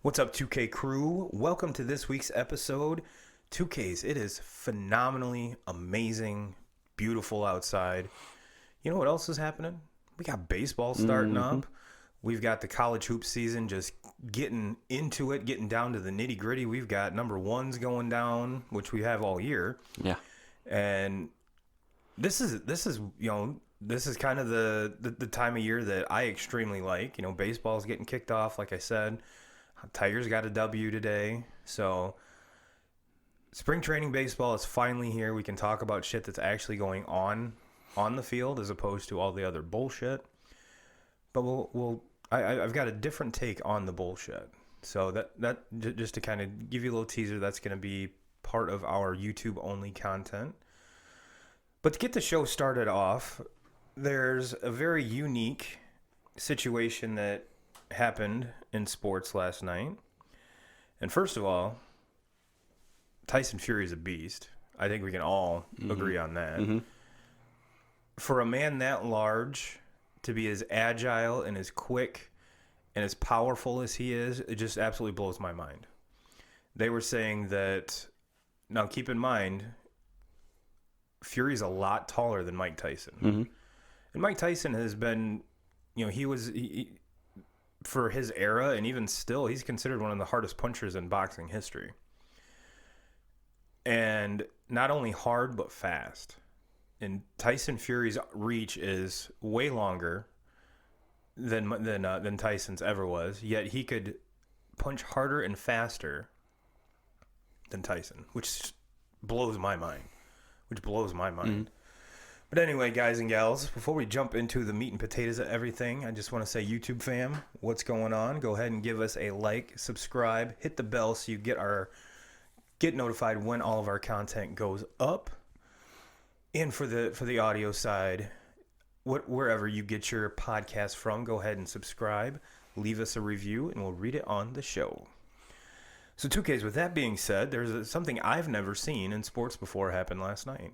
What's up, 2K crew? Welcome to this week's episode. 2Ks, it is phenomenally amazing, beautiful outside. You know what else is happening? We got baseball starting up. We've got the college hoop season just getting into it, getting down to the nitty gritty. We've got number ones going down, which we have all year. Yeah. And this is kind of the time of year that I extremely like. You know, baseball's getting kicked off, like I said. Tigers got a W today. So spring training baseball is finally here. We can talk about shit that's actually going on the field as opposed to all the other bullshit. But I've got a different take on the bullshit. So that just to kind of give you a little teaser, that's going to be part of our YouTube only content. But to get the show started off, there's a very unique situation that happened in sports last night. And first of all, Tyson Fury is a beast. I think we can all agree on that. For a man that large to be as agile and as quick and as powerful as he is, it just absolutely blows my mind. They were saying that, now keep in mind, Fury's a lot taller than Mike Tyson. And Mike Tyson has been, you know, he for his era, and even still, he's considered one of the hardest punchers in boxing history. And not only hard, but fast. And Tyson Fury's reach is way longer than Tyson's ever was. Yet he could punch harder and faster than Tyson, which blows my mind. But anyway, guys and gals, before we jump into the meat and potatoes of everything, I just want to say, YouTube fam, what's going on? Go ahead and give us a like, subscribe, hit the bell so you get notified when all of our content goes up. And for the audio side, wherever you get your podcast from, go ahead and subscribe, leave us a review, and we'll read it on the show. So 2Ks, with that being said, there's something I've never seen in sports before happen last night.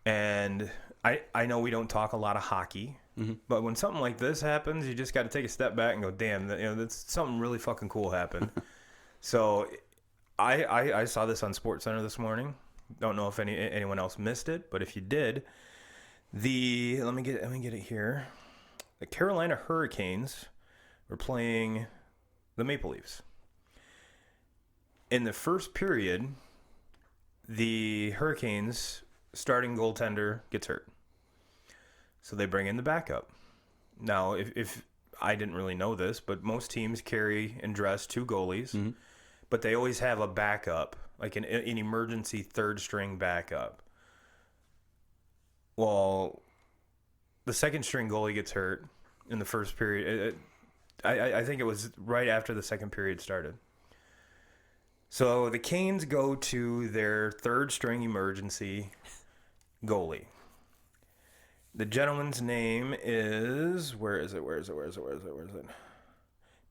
And I know we don't talk a lot of hockey, but when something like this happens, you just got to take a step back and go, damn, that's something really fucking cool happened. So I saw this on SportsCenter this morning. Don't know if anyone else missed it, but if you did, let me get it here. The Carolina Hurricanes were playing the Maple Leafs. In the first period, the Hurricanes starting goaltender gets hurt. So they bring in the backup. Now, if I didn't really know this, but most teams carry and dress two goalies, but they always have a backup, like an emergency third string backup. Well, the second string goalie gets hurt in the first period. I think it was right after the second period started. So the Canes go to their third string emergency goalie. The gentleman's name is, where is it?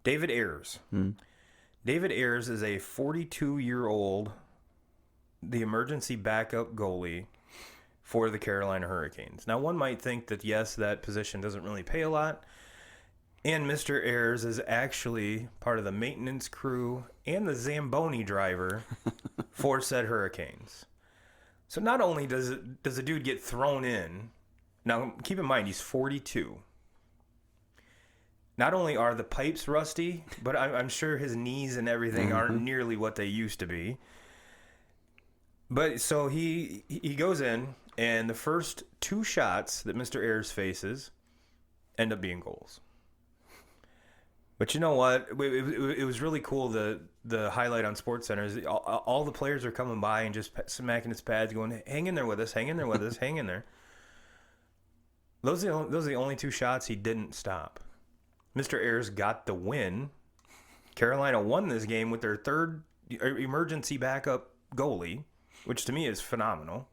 David Ayres. David Ayres is a 42-year-old, the emergency backup goalie for the Carolina Hurricanes. Now, one might think that, yes, that position doesn't really pay a lot, and Mr. Ayres is actually part of the maintenance crew and the Zamboni driver for said Hurricanes. So not only does the dude get thrown in, now keep in mind he's 42. Not only are the pipes rusty, but I'm sure his knees and everything aren't nearly what they used to be. But so he goes in, and the first two shots that Mr. Ayres faces end up being goals. But you know what? It was really cool. The highlight on SportsCenter is all the players are coming by and just smacking his pads, going, "Hang in there with us, hang in there with us, hang in there." Those are the only two shots he didn't stop. Mr. Ayres got the win. Carolina won this game with their third emergency backup goalie, which to me is phenomenal.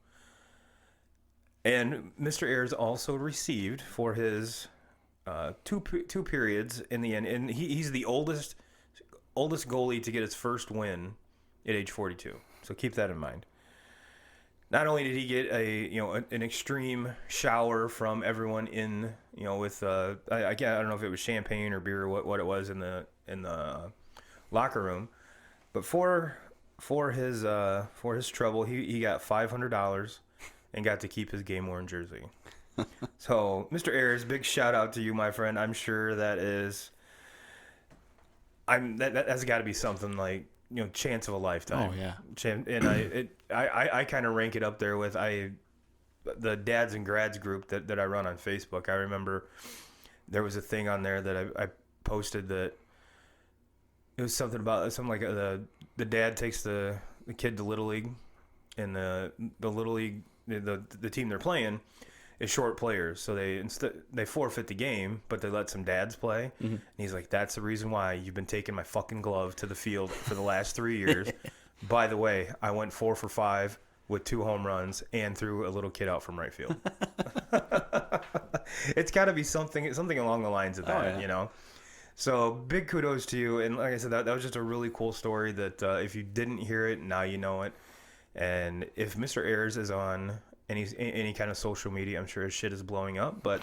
And Mr. Ayres also received for his two periods in the end, and he's the oldest goalie to get his first win at age 42. So keep that in mind. Not only did he get an extreme shower from everyone in, with I don't know if it was champagne or beer or what it was in the locker room. But for his trouble, he got $500 and got to keep his game-worn jersey. So, Mr. Ayers, big shout out to you, my friend. I'm sure that has got to be something like, chance of a lifetime. Oh yeah. And I kind of rank it up there with the dads and grads group that I run on Facebook. I remember there was a thing on there that I posted that it was something like the dad takes the kid to Little League, and the Little League the team they're playing is short players, so they forfeit the game, but they let some dads play. Mm-hmm. And he's like, that's the reason why you've been taking my fucking glove to the field for the last 3 years. By the way, I went 4 for 5 with 2 home runs and threw a little kid out from right field. It's got to be something along the lines of that, So big kudos to you. And like I said, that was just a really cool story that if you didn't hear it, now you know it. And if Mr. Ayers is on any kind of social media, I'm sure his shit is blowing up, but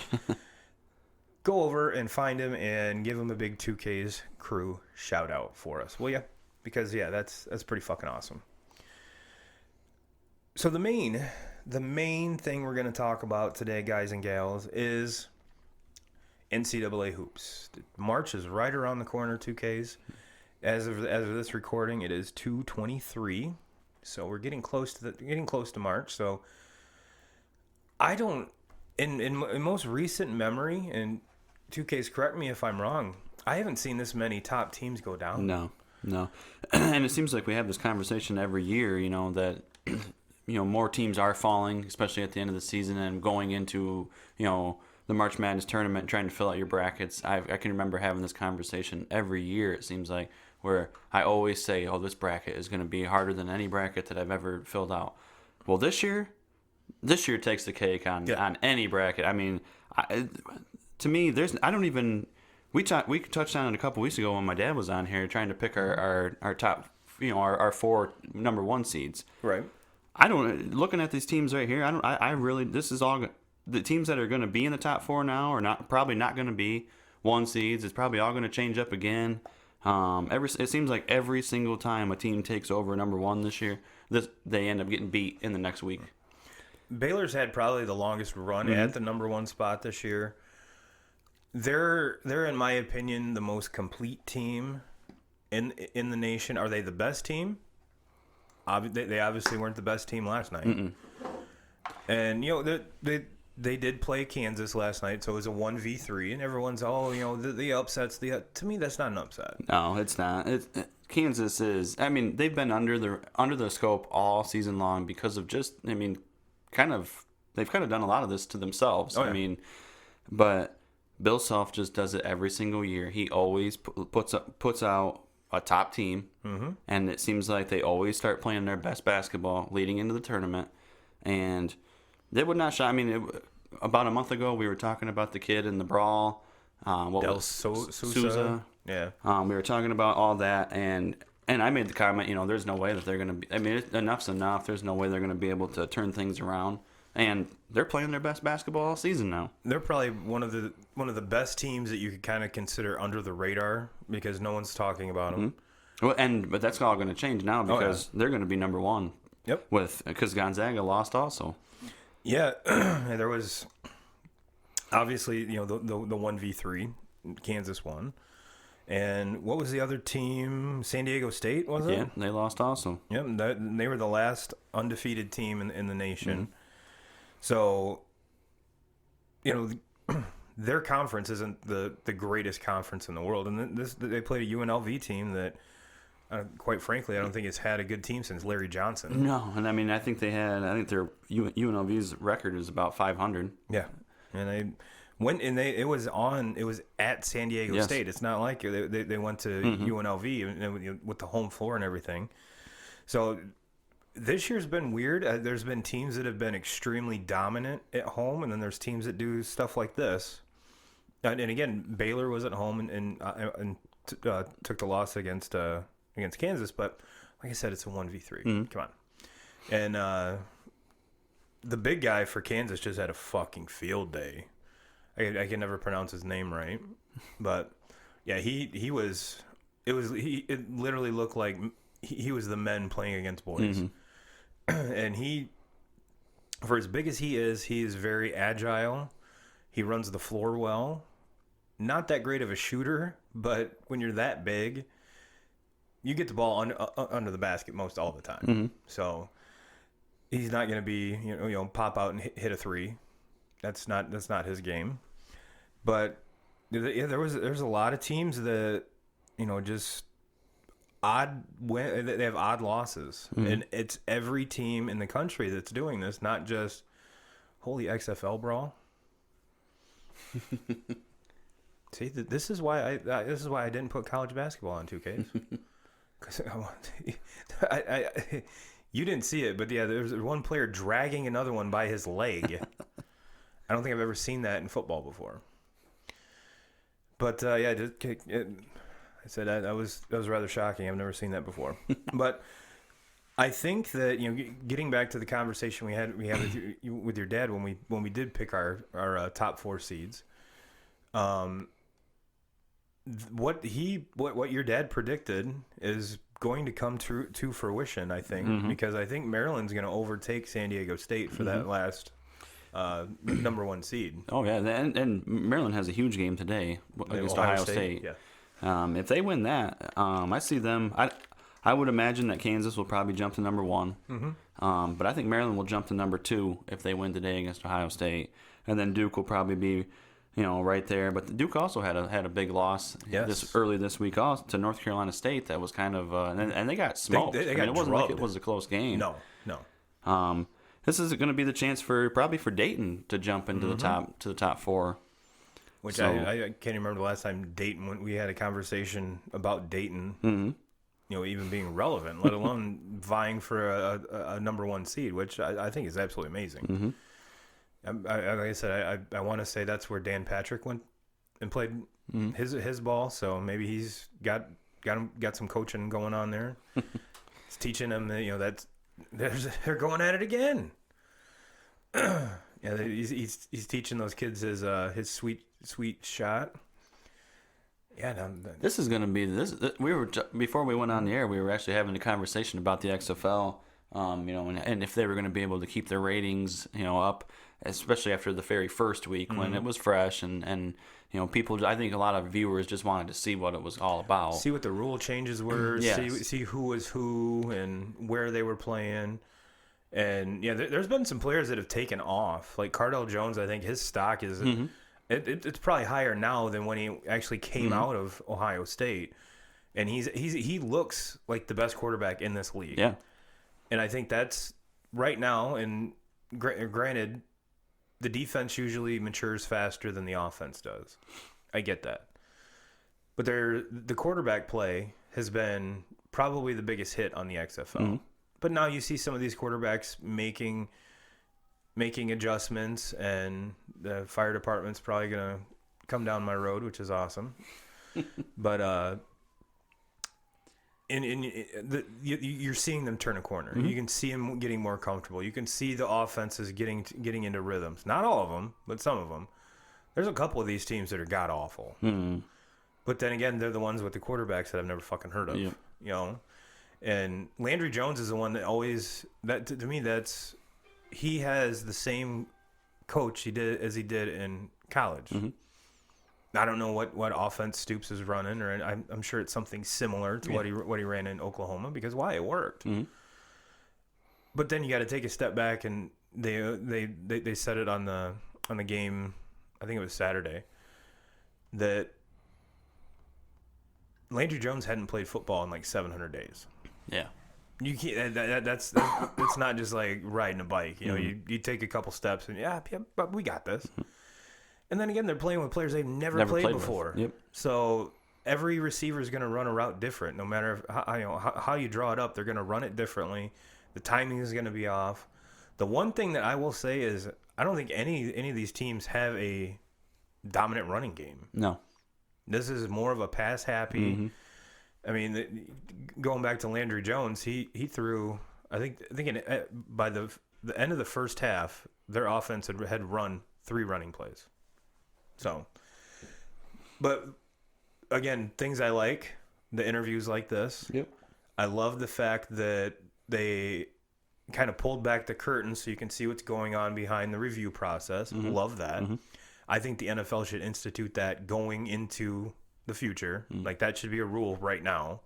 go over and find him and give him a big 2Ks crew shout out for us, will ya? Because that's pretty fucking awesome. So the main thing we're going to talk about today, guys and gals, is NCAA hoops. March is right around the corner, 2Ks. As of this recording, it is 2/23. So we're getting close to March. So I don't, in most recent memory, and 2Ks, correct me if I'm wrong, I haven't seen this many top teams go down. No. And it seems like we have this conversation every year, that, more teams are falling, especially at the end of the season and going into, the March Madness tournament, trying to fill out your brackets. I can remember having this conversation every year, it seems like, where I always say, this bracket is going to be harder than any bracket that I've ever filled out. Well, this year takes the cake on any bracket. I mean, to me, we touched on it a couple weeks ago when my dad was on here trying to pick our top, our 4 number 1 seeds. Right. Looking at these teams right here, this is all, the teams that are going to be in the top 4 now are probably not going to be 1 seeds. It's probably all going to change up again. It seems like every single time a team takes over number 1 this year, they end up getting beat in the next week. Baylor's had probably the longest run at the number 1 spot this year. They're in my opinion the most complete team in the nation. Are they the best team? They obviously weren't the best team last night. Mm-mm. And they did play Kansas last night, so it was a 1v3, and everyone's the upsets. To me, that's not an upset. No, it's not. Kansas is. I mean, they've been under the scope all season long because of they've kind of done a lot of this to themselves. Oh, yeah. I mean, but Bill Self just does it every single year. He always puts out a top team, mm-hmm. and it seems like they always start playing their best basketball leading into the tournament, and they would not shy. I mean, about a month ago, we were talking about the kid in the brawl. Sousa. Yeah. We were talking about all that, and I made the comment, there's no way that they're going to be. I mean, enough's enough. There's no way they're going to be able to turn things around, and they're playing their best basketball all season now. They're probably one of the best teams that you could kind of consider under the radar because no one's talking about them. Mm-hmm. Well, but that's all going to change now because they're going to be number 1. Yep. Because Gonzaga lost also. Yeah, there was obviously the 1v3, Kansas won, and what was the other team? San Diego State, was it? Yeah, they lost also. Yep, they were the last undefeated team in the nation. Mm-hmm. So, their conference isn't the greatest conference in the world, and they played a UNLV team that. Quite frankly, I don't think it's had a good team since Larry Johnson. No, and I mean, I think their UNLV's record is about 500. Yeah, and they went and it was at San Diego State. It's not like they went to UNLV and with the home floor and everything. So this year's been weird. There's been teams that have been extremely dominant at home, and then there's teams that do stuff like this. And again, Baylor was at home and took the loss against Kansas, but like I said, it's a 1v3. Mm-hmm. Come on. And the big guy for Kansas just had a fucking field day. I can never pronounce his name right, but yeah, he was It literally looked like he was the men playing against boys. And for as big as he is very agile. He runs the floor well. Not that great of a shooter, but when you're that big, you get the ball under the basket most all the time. So he's not going to be pop out and hit a three. That's not his game. But yeah, there's a lot of teams that just odd win. They have odd losses, and it's every team in the country that's doing this, not just holy XFL brawl. See, this is why I didn't put college basketball on 2Ks. Because you didn't see it, but yeah, there's one player dragging another one by his leg. I don't think I've ever seen that in football before. But yeah, I said that was rather shocking. I've never seen that before. But I think that getting back to the conversation we had with your dad when we did pick our top 4 seeds, what your dad predicted is going to come to fruition. I think because I think Maryland's going to overtake San Diego State for that last number 1 seed. Oh yeah, and Maryland has a huge game today against Ohio State. Yeah. If they win that, I see them. I would imagine that Kansas will probably jump to number 1. But I think Maryland will jump to number 2 if they win today against Ohio State, and then Duke will probably be, right there. But Duke also had a big loss early this week also to North Carolina State. That was kind of and they got smoked. They got it wasn't like it drubbed. was a close game. No. This is going to be the chance for Dayton to jump into the top 4. Which I can't remember the last time when we had a conversation about Dayton, even being relevant, let alone vying for a number 1 seed, which I think is absolutely amazing. Like I said, I want to say that's where Dan Patrick went and played his ball, so maybe he's got some coaching going on there. It's teaching him that they're going at it again. Yeah, he's teaching those kids his sweet shot. Yeah, this is going to be this. We were before we went on the air. We were actually having a conversation about the XFL. And if they were going to be able to keep their ratings, up, especially after the very first week when it was fresh and people. I think a lot of viewers just wanted to see what it was all about. See what the rule changes were. Yes. See who was who and where they were playing. And yeah, there's been some players that have taken off. Like Cardell Jones, I think his stock is it's probably higher now than when he actually came out of Ohio State. And he looks like the best quarterback in this league. Yeah. And I think that's right now. And granted, the defense usually matures faster than the offense does. I get that. But the quarterback play has been probably the biggest hit on the XFL. But now you see some of these quarterbacks making adjustments, and the fire department's probably going to come down my road, which is awesome. But you're seeing them turn a corner. You can see them getting more comfortable. You can see the offenses getting into rhythms. Not all of them, but some of them. There's a couple of these teams that are god awful. But then again, they're the ones with the quarterbacks that I've never fucking heard of. Yep. And Landry Jones is the one that always to me he has the same coach he did in college. I don't know what offense Stoops is running, or I'm sure it's something similar to what he ran in Oklahoma, because it worked. But then you got to take a step back, and they said it on the game. I think it was Saturday that Landry Jones hadn't played football in like 700 days. Yeah. You can't. That's not just like riding a bike. You take a couple steps and but we got this. And then again, they're playing with players they've never played before. Yep. So every receiver is going to run a route different. No matter how you draw it up, they're going to run it differently. The timing is going to be off. The one thing that I will say is I don't think any of these teams have a dominant running game. No. This is more of a pass happy. I mean, going back to Landry Jones, he threw. I think by the end of the first half, their offense had run 3 running plays. So, but again, things I like the interviews like this. Yep. I love the fact that they kind of pulled back the curtain so you can see what's going on behind the review process. Love that. I think the NFL should institute that going into the future. Like, that should be a rule right now.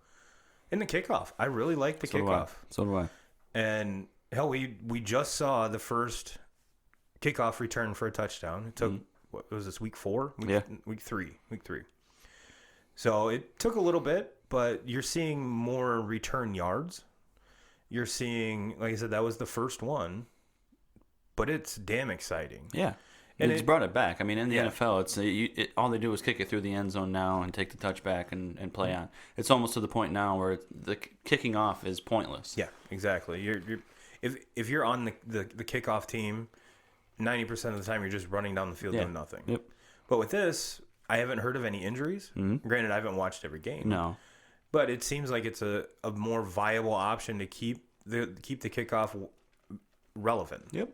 And the kickoff. I really like the kickoff. So do I. And hell, we just saw the first kickoff return for a touchdown. It took, what was this, week 4? Week 3. So it took a little bit, but you're seeing more return yards. You're seeing, like I said, that was the first one, but it's damn exciting. Yeah. And it's brought it back. I mean, in the NFL, all they do is kick it through the end zone now and take the touchback and play on. It's almost to the point now where the kicking off is pointless. Yeah, exactly. If you're on the kickoff team, 90% of the time you're just running down the field doing nothing. Yep. But with this, I haven't heard of any injuries. Granted, I haven't watched every game. No. But it seems like it's a more viable option to keep the kickoff relevant. Yep.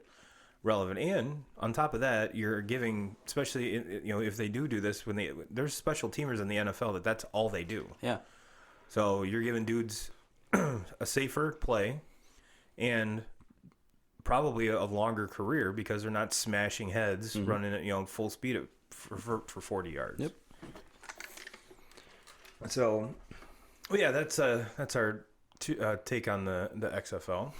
Relevant, and on top of that, you're giving, especially if they do this when there's special teamers in the NFL that's all they do. Yeah. So you're giving dudes a safer play, and probably a longer career because they're not smashing heads running at full speed for 40 yards. Yep. So, yeah, that's our take on the XFL.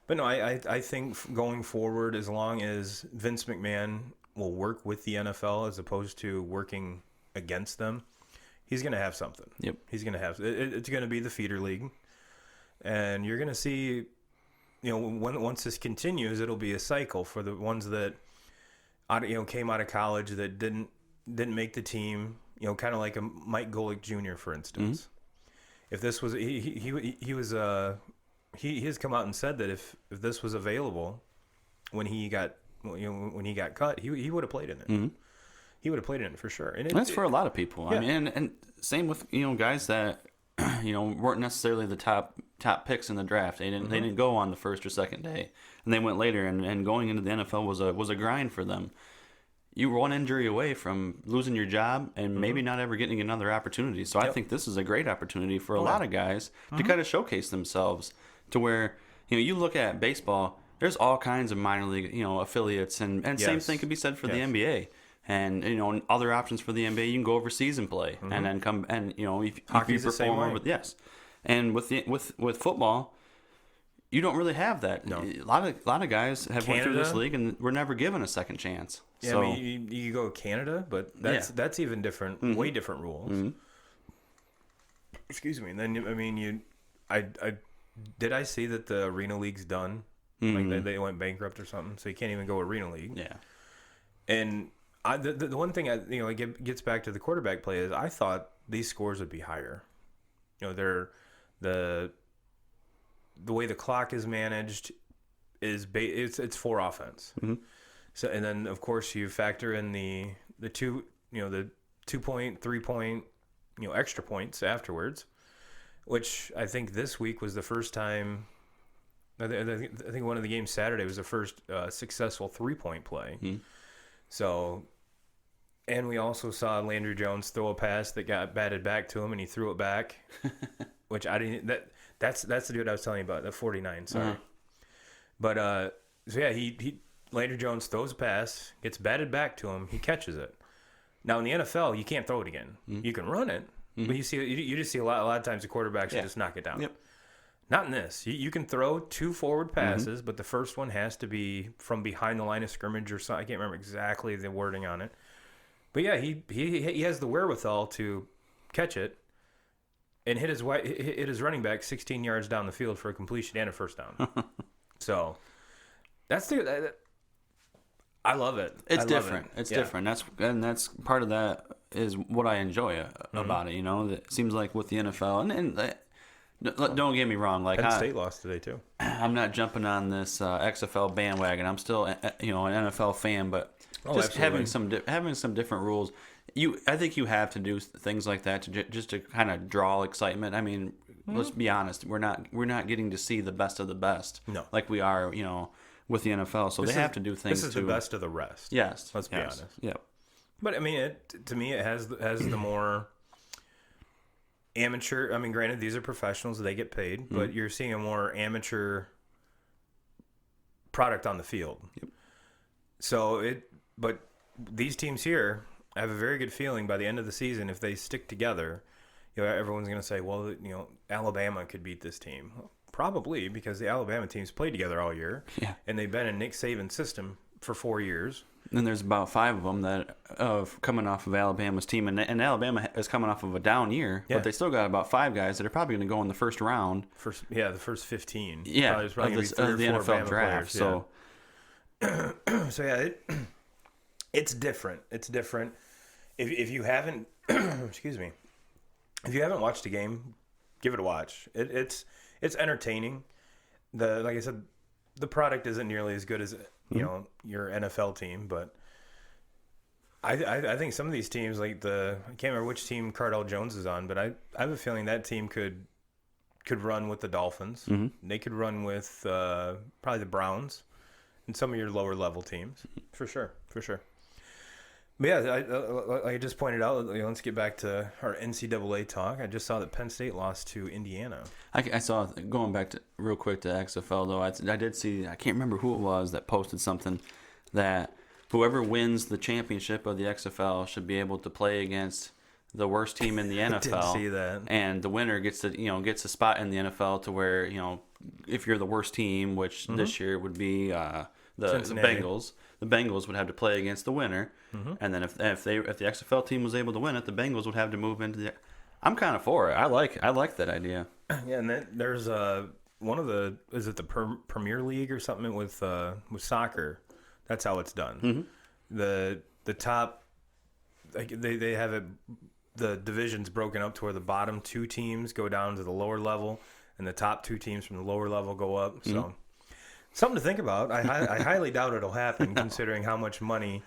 But no, I think going forward, as long as Vince McMahon will work with the NFL as opposed to working against them, he's going to have something. Yep. He's going to have it's going to be the feeder league, and you're going to see, once this continues, it'll be a cycle for the ones that came out of college that didn't make the team. Kind of like a Mike Golick Jr., for instance. If this was he has come out and said that if this was available when he got cut, he would have played in it. He would have played in it for sure. And that's for a lot of people. Yeah. I mean, and same with guys that weren't necessarily the top picks in the draft. They didn't go on the first or second day, and they went later. And going into the NFL was a grind for them. You were one injury away from losing your job and maybe not ever getting another opportunity. So I think this is a great opportunity for a lot of guys to kind of showcase themselves. To where you look at baseball, there's all kinds of minor league affiliates, and same thing could be said for the NBA, and other options for the NBA. You can go overseas and play, and then come and if you perform over, and with football, you don't really have that. No. A lot of guys have went through this league and were never given a second chance. Yeah, so, I mean, you go to Canada, but that's even different, way different rules. Excuse me. And then I mean did I see that the Arena League's done? Like they went bankrupt or something, so you can't even go Arena League. Yeah. And the one thing it gets back to the quarterback play is I thought these scores would be higher. They're the way the clock is managed is it's for offense. So and then of course you factor in the 2 point, 3 point extra points afterwards. Which I think this week was the first time. I think one of the games Saturday was the first successful 3-point play. So, and we also saw Landry Jones throw a pass that got batted back to him, and he threw it back. Which I didn't. That's the dude I was telling you about. The 49. Sorry. But so yeah, he Landry Jones throws a pass, gets batted back to him, he catches it. Now in the NFL, you can't throw it again. You can run it. But you just see a lot of times the quarterbacks just knock it down. Yep. Not in this. You can throw 2 forward passes, but the first one has to be from behind the line of scrimmage or something. I can't remember exactly the wording on it. But yeah, he has the wherewithal to catch it and hit his running back 16 yards down the field for a completion and a first down. So that's I love it. It's different. It's different. That's part of that is what I enjoy about it. That seems like with the NFL and don't get me wrong. Like Penn State lost today too. I'm not jumping on this XFL bandwagon. I'm still an NFL fan, but just having some different rules. I think you have to do things like that to kind of draw excitement. I mean, let's be honest. We're not getting to see the best of the best. No, like we are. With the NFL, so they have to do things. This is the best of the rest. Yes, let's be honest. Yep. But I mean, to me, it has the more amateur. I mean, granted, these are professionals; they get paid, but you're seeing a more amateur product on the field. Yep. But these teams here, I have a very good feeling by the end of the season, if they stick together, everyone's going to say, well, Alabama could beat this team. Well, probably, because the Alabama teams played together all year, and they've been in Nick Saban's system for 4 years. And there's about 5 of them that coming off of Alabama's team, and Alabama is coming off of a down year, but they still got about 5 guys that are probably going to go in the first round. The first 15. Yeah, there's probably of the NFL Bama draft. Players, So it's different. It's different. If you haven't, excuse me, if you haven't watched a game, give it a watch. It's entertaining. Like I said, the product isn't nearly as good as your NFL team, but I think some of these teams, like I can't remember which team Cardell Jones is on, but I have a feeling that team could run with the Dolphins. Mm-hmm. They could run with probably the Browns and some of your lower level teams, for sure. But yeah, like I just pointed out, let's get back to our NCAA talk. I just saw that Penn State lost to Indiana. I saw, going back real quick to XFL, though, I did see, I can't remember who it was that posted something that whoever wins the championship of the XFL should be able to play against the worst team in the NFL. I didn't see that. And the winner gets a spot in the NFL to where, if you're the worst team, which this year would be the Bengals. The Bengals would have to play against the winner, and then if the XFL team was able to win it, the Bengals would have to move into the. I'm kind of for it. I like that idea. Yeah, and then there's one of the is it the Premier League or something with soccer? That's how it's done. Mm-hmm. The top, like they have it. The division's broken up to where the bottom 2 teams go down to the lower level, and the top 2 teams from the lower level go up. So. Something to think about. I highly doubt it'll happen, considering how much money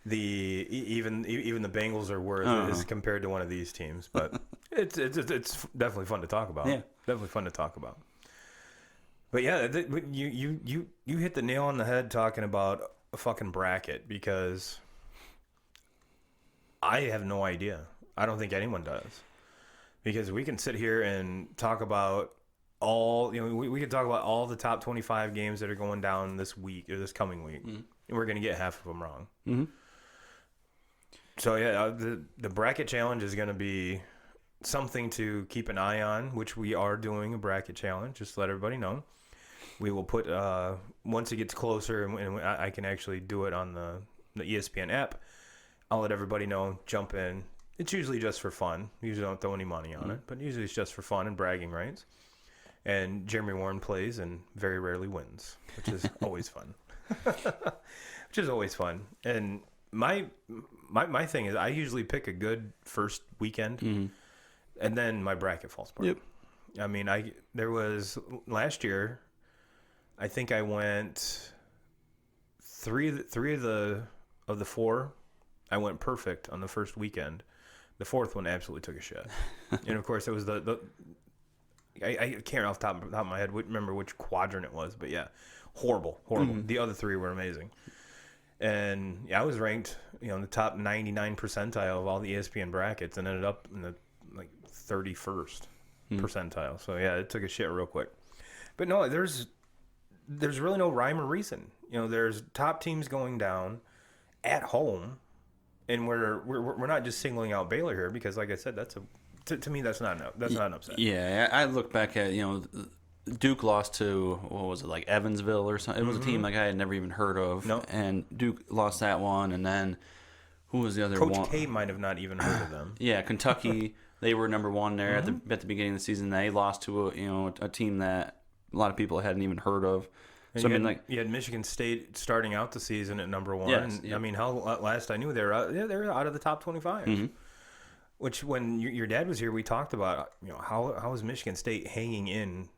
even the Bengals are worth is compared to one of these teams. But it's definitely fun to talk about. Yeah, definitely fun to talk about. But yeah, you hit the nail on the head talking about a fucking bracket, because I have no idea. I don't think anyone does, because we can sit here and talk about. We could talk about all the top 25 games that are going down this week or this coming week, and we're going to get half of them wrong. Mm-hmm. So yeah, the bracket challenge is going to be something to keep an eye on, which we are doing a bracket challenge. Just to let everybody know, we will put once it gets closer and I can actually do it on the ESPN app. I'll let everybody know. Jump in. It's usually just for fun. Usually don't throw any money on it, but usually it's just for fun and bragging rights. And Jeremy Warren plays and very rarely wins, which is always fun. Which is always fun. And my thing is I usually pick a good first weekend, and then my bracket falls apart. Yep. I mean, there was last year, I think I went three of the 4, I went perfect on the first weekend. The 4th one absolutely took a shit. And of course it was I can't off the top of my head remember which quadrant it was, but yeah, horrible. The other 3 were amazing, and yeah, I was ranked in the top 99 percentile of all the ESPN brackets, and ended up in the 31st percentile. So yeah, it took a shit real quick. But no, there's really no rhyme or reason. There's top teams going down at home, and we're not just singling out Baylor here, because like I said, to me, that's not an upset. Yeah, I look back at, Duke lost to, what was it, like Evansville or something. It was a team like I had never even heard of. Nope. And Duke lost that one, and then who was the other one? Coach K might have not even heard of them. Yeah, Kentucky, they were number 1 there at the beginning of the season. They lost to a team that a lot of people hadn't even heard of. So you had Michigan State starting out the season at number 1. Yes, yep. I mean, how last I knew they were out of the top 25. Mm-hmm. Which, when your dad was here, we talked about, how is Michigan State hanging in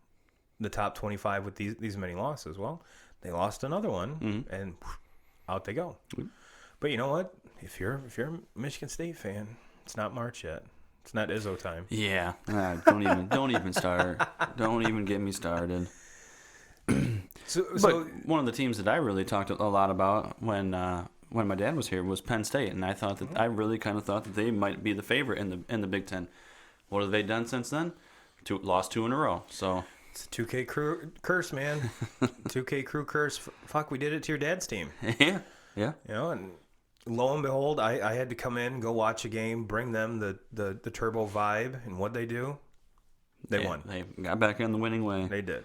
the top 25 with these many losses? Well, they lost another one, and out they go. Mm-hmm. But you know what? If you're a Michigan State fan, it's not March yet. It's not Izzo time. Yeah, don't even start. Don't even get me started. But one of the teams that I really talked a lot about when my dad was here was Penn State, and I really kind of thought that they might be the favorite in the Big Ten. What have they done since then? Lost 2 in a row. So it's a 2K crew curse, man. 2K crew curse. Fuck, we did it to your dad's team. yeah. And lo and behold, I had to come in, go watch a game, bring them the turbo vibe, and what'd they do? They won. They got back in the winning way. They did.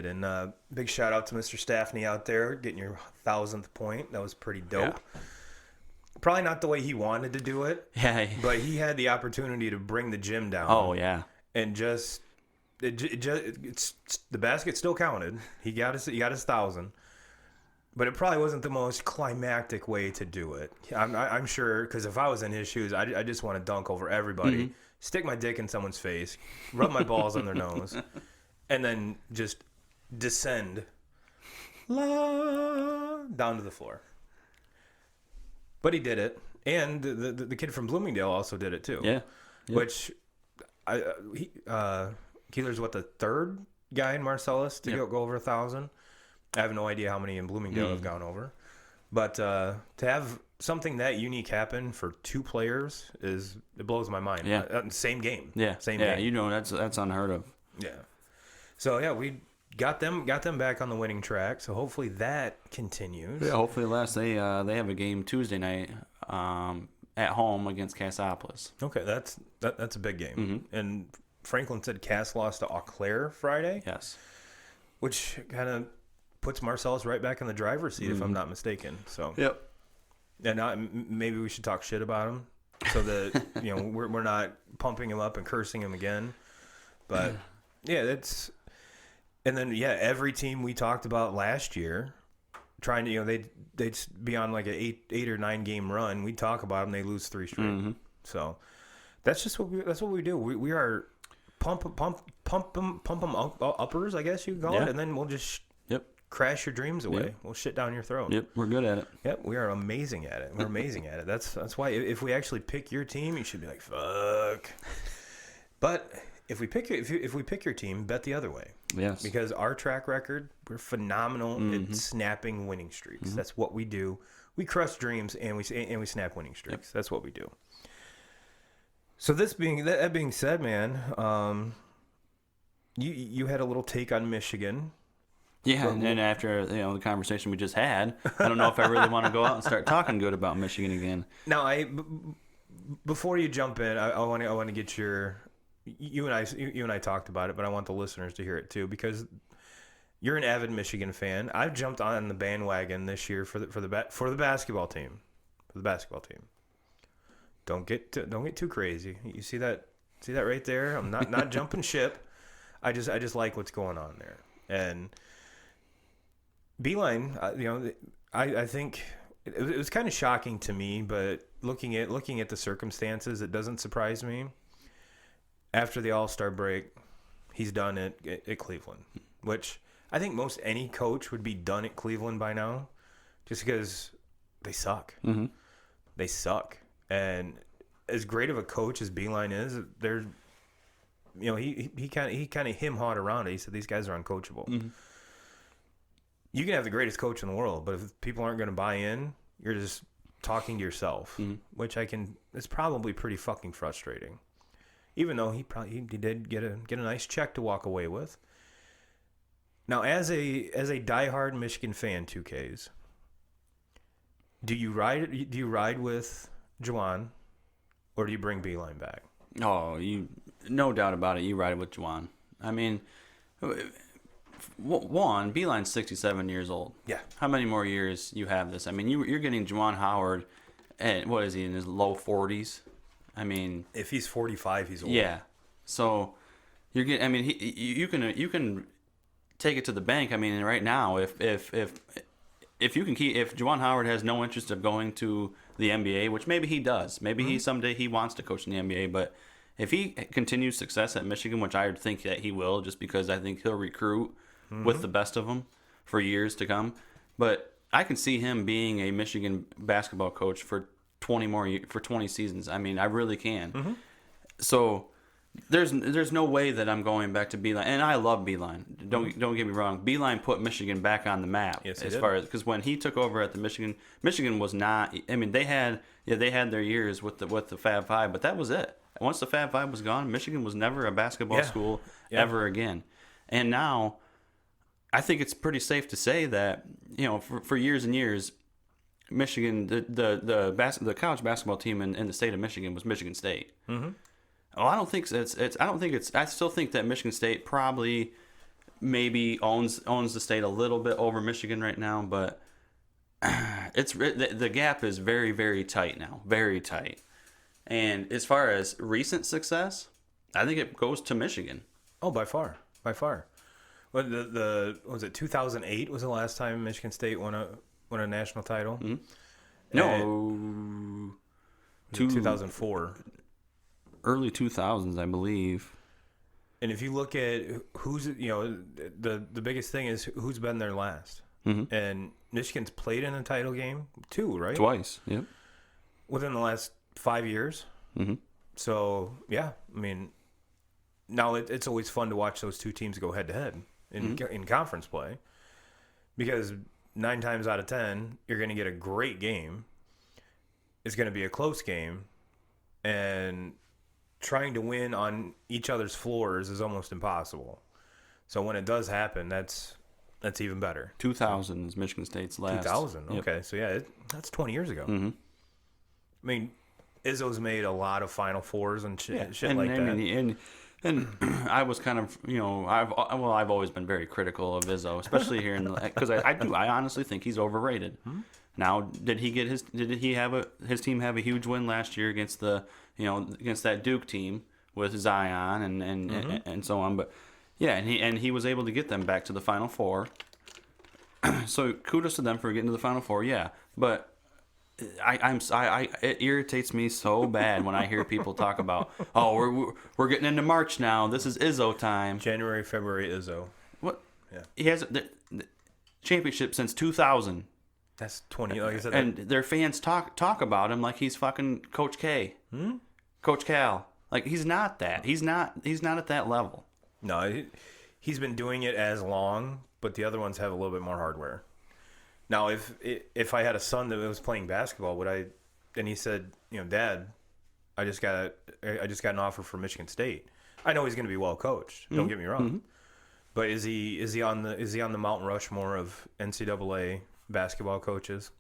And big shout out to Mr. Staffney out there getting your 1,000th point. That was pretty dope. Yeah. Probably not the way he wanted to do it. Yeah. But he had the opportunity to bring the gym down. Oh, yeah. And it's the basket still counted. He got his 1,000. But it probably wasn't the most climactic way to do it. I'm sure, because if I was in his shoes, I just want to dunk over everybody, stick my dick in someone's face, rub my balls on their nose, and then just descend down to the floor. But he did it, and the kid from Bloomingdale also did it too. Yeah. Which, Keeler's what, the third guy in Marcellus to go over 1,000. I have no idea how many in Bloomingdale have gone over, but to have something that unique happen for 2 players it blows my mind. Yeah. Same game. Yeah. Same game. game. That's unheard of. Yeah. So yeah, we got them back on the winning track. So hopefully that continues. Yeah. Hopefully, they have a game Tuesday night at home against Cassopolis. Okay, that's a big game. And Franklin said Cass lost to Eau Claire Friday. Yes. Which kind of puts Marcellus right back in the driver's seat, if I'm not mistaken. So yep. And maybe we should talk shit about him, so that we're not pumping him up and cursing him again. But yeah, that's. And then every team we talked about last year, trying to they'd be on like an 8 or 9 game run. We talk about them, they lose 3 straight. So that's just what we do. We are pump them uppers, I guess you could call it, and then we'll just crash your dreams away. Yep. We'll shit down your throat. Yep, we're good at it. Yep, we are amazing at it. We're amazing at it. That's why if we actually pick your team, you should be like, fuck. But if we pick your team, bet the other way. Yes. Because our track record, we're phenomenal at snapping winning streaks. That's what we do. We crush dreams and we snap winning streaks. Yep. That's what we do. So that being said, man, you had a little take on Michigan. Yeah, and then after the conversation we just had, I don't know if I really want to go out and start talking good about Michigan again. Now, before you jump in, I want to get your you and I talked about it, but I want the listeners to hear it too, because you're an avid Michigan fan. I've jumped on the bandwagon this year for the basketball team. For the basketball team. Don't get too crazy. You see that right there? I'm not jumping ship. I just like what's going on there. And Beeline, I think it was kind of shocking to me, but looking at the circumstances, it doesn't surprise me. After the All-Star break, he's done at Cleveland, which I think most any coach would be done at Cleveland by now, just because they suck. Mm-hmm. They suck. And as great of a coach as Beeline is, he kind of him-hawed around it. He said these guys are uncoachable. Mm-hmm. You can have the greatest coach in the world, but if people aren't going to buy in, you're just talking to yourself, which it's probably pretty fucking frustrating. Even though he did get a nice check to walk away with. Now, as a diehard Michigan fan, 2Ks, do you ride with Juwan, or do you bring Beeline back? Oh, no doubt about it. You ride with Juwan. I mean, Beeline's 67 years old. Yeah. How many more years you have this? I mean, you're getting Juwan Howard, and what is he, in his low 40s? I mean, if he's 45, he's old. Yeah. So you're getting. I mean, you can take it to the bank. I mean, right now, if Juwan Howard has no interest of going to the NBA, which maybe he does, maybe someday he wants to coach in the NBA, but if he continues success at Michigan, which I would think that he will, just because I think he'll recruit with the best of them for years to come. But I can see him being a Michigan basketball coach for 20 seasons. I mean, I really can. Mm-hmm. So there's no way that I'm going back to Beeline, and I love Beeline. Don't get me wrong. Beeline put Michigan back on the map. Yes, because when he took over at the Michigan was not. I mean, they had their years with the Fab Five, but that was it. once the Fab Five was gone, Michigan was never a basketball school ever again. And now, I think it's pretty safe to say that, you know, for years and years, Michigan, the college basketball team in the state of Michigan was Michigan State. Mm-hmm. Oh, I don't think I still think that Michigan State probably maybe owns the state a little bit over Michigan right now, but the gap is very, very tight now, very tight. And as far as recent success, I think it goes to Michigan. Oh, by far. Well, was it 2008 was the last time Michigan State won a national title? Mm-hmm. No, 2004. Early 2000s, I believe. And if you look at who's, you know, the biggest thing is who's been there last. Mm-hmm. And Michigan's played in a title game too, right? Twice, yep. Within the last 5 years. Mm-hmm. So, yeah, I mean, now it's always fun to watch those two teams go head-to-head in conference play. Because 9 times out of 10, you're going to get a great game. It's going to be a close game. And trying to win on each other's floors is almost impossible. So when it does happen, that's even better. 2000 is Michigan State's last. 2000, yep. Okay. So, yeah, that's 20 years ago. Mm-hmm. I mean, Izzo's made a lot of Final Fours and shit like that. And I was kind of, you know, I've always been very critical of Izzo, especially here because I honestly think he's overrated. Hmm? Now, did his team have a huge win last year against against that Duke team with Zion and so on? But yeah, and he was able to get them back to the Final Four. So kudos to them for getting to the Final Four. Yeah, but it irritates me so bad when I hear people talk about, oh, we're getting into March now. This is Izzo time. January, February, Izzo. What? Yeah. He has the championship since 2000. That's 20. Like I said, and their fans talk about him like he's fucking Coach K, Coach Cal. Like he's not that. He's not at that level. No, he's been doing it as long, but the other ones have a little bit more hardware. Now, if I had a son that was playing basketball, and he said, you know, Dad, I just got an offer from Michigan State. I know he's going to be well coached. Don't get me wrong, but is he on the Mount Rushmore of NCAA basketball coaches?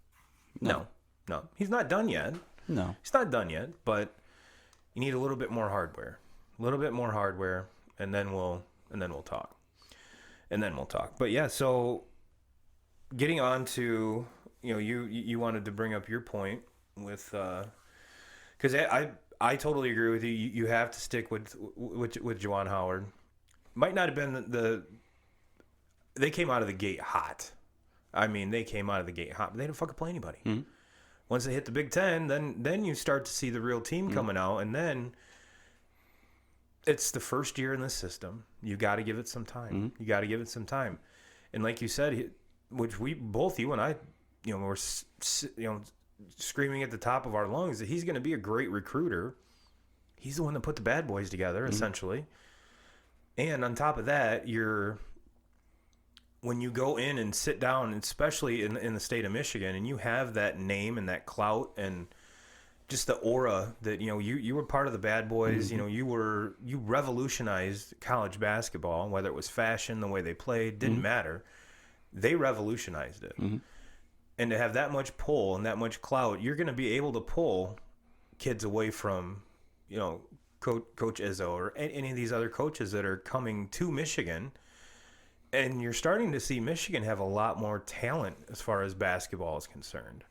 No, he's not done yet. No, he's not done yet. But you need a little bit more hardware, and then we'll talk. But yeah, so. Getting on to, you know, you wanted to bring up your point with, because I totally agree with you. You have to stick with Juwan Howard. Might not have been they came out of the gate hot. I mean, they came out of the gate hot, but they didn't fucking play anybody. Mm-hmm. Once they hit the Big Ten, then you start to see the real team coming out, and then it's the first year in the system. You got to give it some time. You got to give it some time, and like you said. Which you and I, you know, were, you know, screaming at the top of our lungs that he's going to be a great recruiter. He's the one that put the bad boys together, essentially. And on top of that, when you go in and sit down, especially in the state of Michigan, and you have that name and that clout and just the aura that, you know, you were part of the bad boys. You know, you revolutionized college basketball, whether it was fashion, the way they played, didn't matter. They revolutionized it. Mm-hmm. And to have that much pull and that much clout, you're going to be able to pull kids away from, you know, Coach Izzo or any of these other coaches that are coming to Michigan. And you're starting to see Michigan have a lot more talent as far as basketball is concerned.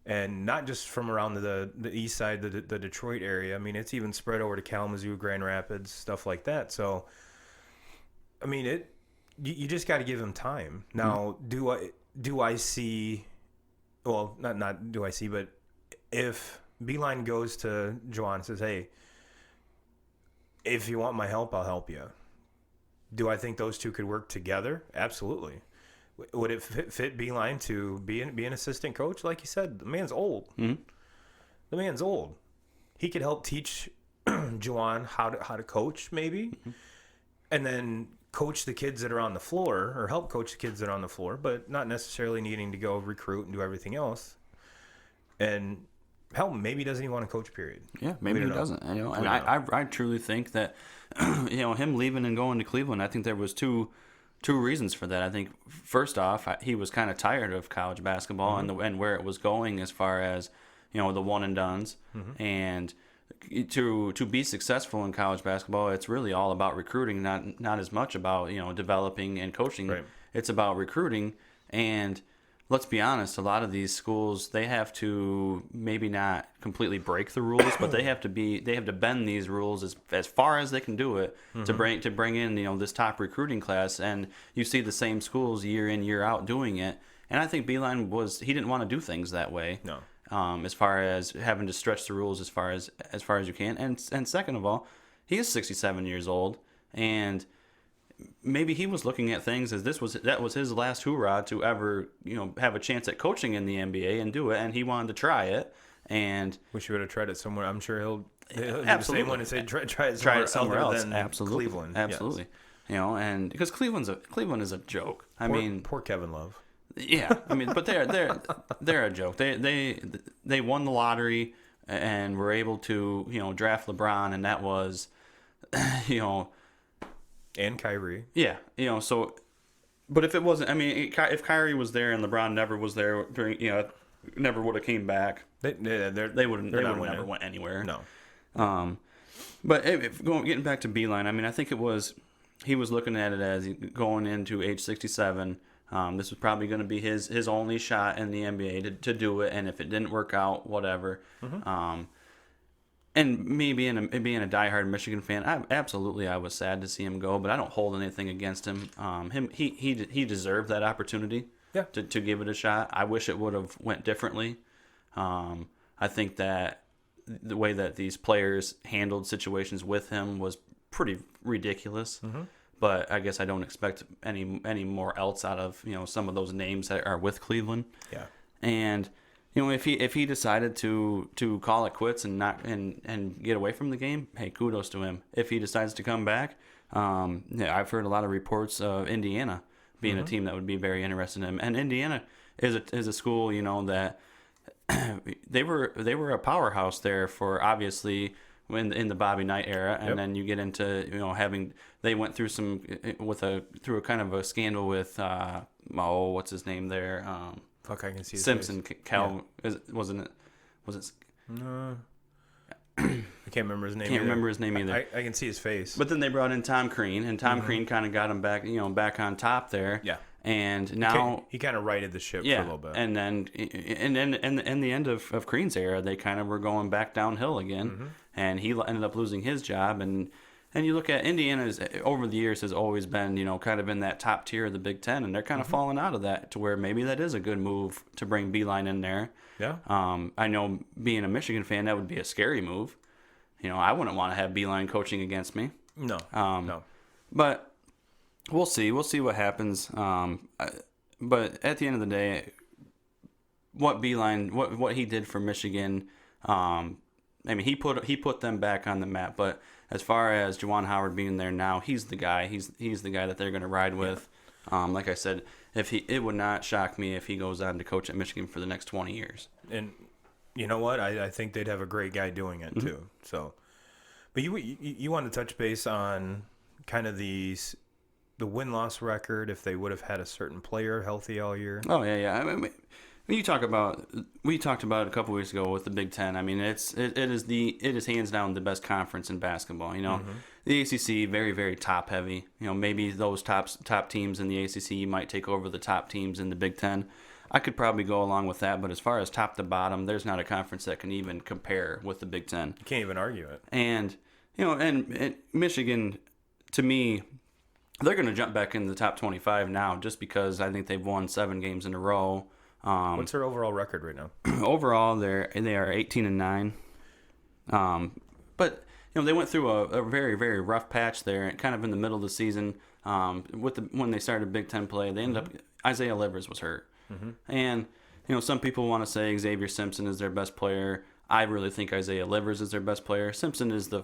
And not just from around the east side, the Detroit area. I mean, it's even spread over to Kalamazoo, Grand Rapids, stuff like that. So, I mean, you just got to give him time. Now, do I see? Well, not do I see, but if Beeline goes to Juwan and says, "Hey, if you want my help, I'll help you." Do I think those two could work together? Absolutely. Would it fit Beeline to be an assistant coach? Like you said, the man's old. Mm-hmm. The man's old. He could help teach Juwan how to coach, maybe, and then coach the kids that are on the floor, or help coach the kids that are on the floor, but not necessarily needing to go recruit and do everything else. And hell, maybe he doesn't even want to coach. Period. Yeah, maybe he doesn't. And I truly think that him leaving and going to Cleveland. I think there was two reasons for that. I think first off, he was kind of tired of college basketball and where it was going as far as the one and dones and. To be successful in college basketball, it's really all about recruiting, not as much about developing and coaching. Right. It's about recruiting, and let's be honest, a lot of these schools, they have to maybe not completely break the rules, but they have to bend these rules as far as they can do it to bring in this top recruiting class. And you see the same schools year in year out doing it, and I think Beeline he didn't want to do things that way. No. As far as having to stretch the rules as far as you can, and second of all, he is 67 years old, and maybe he was looking at things as that was his last hoorah to ever have a chance at coaching in the NBA and do it, and he wanted to try it. And wish he would have tried it somewhere. I'm sure he'll absolutely do the same one and say try it somewhere else. Than Cleveland. Absolutely, yes. And because Cleveland is a joke. Poor Kevin Love. Yeah, but they're a joke. They won the lottery and were able to draft LeBron, and that was and Kyrie. Yeah, so. But if it wasn't, if Kyrie was there and LeBron never was there during never would have came back, they would have never went anywhere. No. But getting back to Beeline, I think he was looking at it as going into age 67. This was probably going to be his only shot in the NBA to do it, and if it didn't work out, whatever. And me being a diehard Michigan fan, I was sad to see him go, but I don't hold anything against him. He deserved that opportunity to give it a shot. I wish it would have went differently. I think that the way that these players handled situations with him was pretty ridiculous. But I guess I don't expect any more else out of some of those names that are with Cleveland. Yeah. And if he decided to call it quits and not and get away from the game, hey, kudos to him. If he decides to come back, I've heard a lot of reports of Indiana being a team that would be very interested in him. And Indiana is a school that they were a powerhouse there for obviously. In the Bobby Knight era, and then you get into they went through through a kind of a scandal with what's his name there, I can see his Simpson face. wasn't it? Was it? No, I can't remember his name. Remember his name either. I can see his face. But then they brought in Tom Crean, and Tom Crean kind of got him back on top there. Yeah. And now he kind of righted the ship for a little bit. And then in the end of Crean's era, they kind of were going back downhill again, and he ended up losing his job. And you look at Indiana over the years has always been kind of in that top tier of the Big Ten, and they're kind of falling out of that to where maybe that is a good move to bring Beeline in there. Yeah. I know being a Michigan fan, that would be a scary move. I wouldn't want to have Beeline coaching against me. No. No. But. We'll see. We'll see what happens. But at the end of the day, what Beeline, what he did for Michigan, he put them back on the map. But as far as Juwan Howard being there now, he's the guy. He's the guy that they're going to ride with. Like I said, it would not shock me if he goes on to coach at Michigan for the next 20 years. And you know what? I think they'd have a great guy doing it too. So, but you want to touch base on kind of the win-loss record if they would have had a certain player healthy all year. Oh yeah. We talked about it a couple weeks ago with the Big Ten. It is hands down the best conference in basketball. The ACC very, very top heavy. Maybe those top teams in the ACC might take over the top teams in the Big Ten. I could probably go along with that, but as far as top to bottom, there's not a conference that can even compare with the Big Ten. You can't even argue it. And and Michigan, to me, they're going to jump back in the top 25 now just because I think they've won 7 games in a row. What's their overall record right now? Overall, they are 18-9. But they went through a very, very rough patch there, kind of in the middle of the season. When they started Big Ten play, they ended up Isaiah Livers was hurt, and some people want to say Xavier Simpson is their best player. I really think Isaiah Livers is their best player. Simpson is the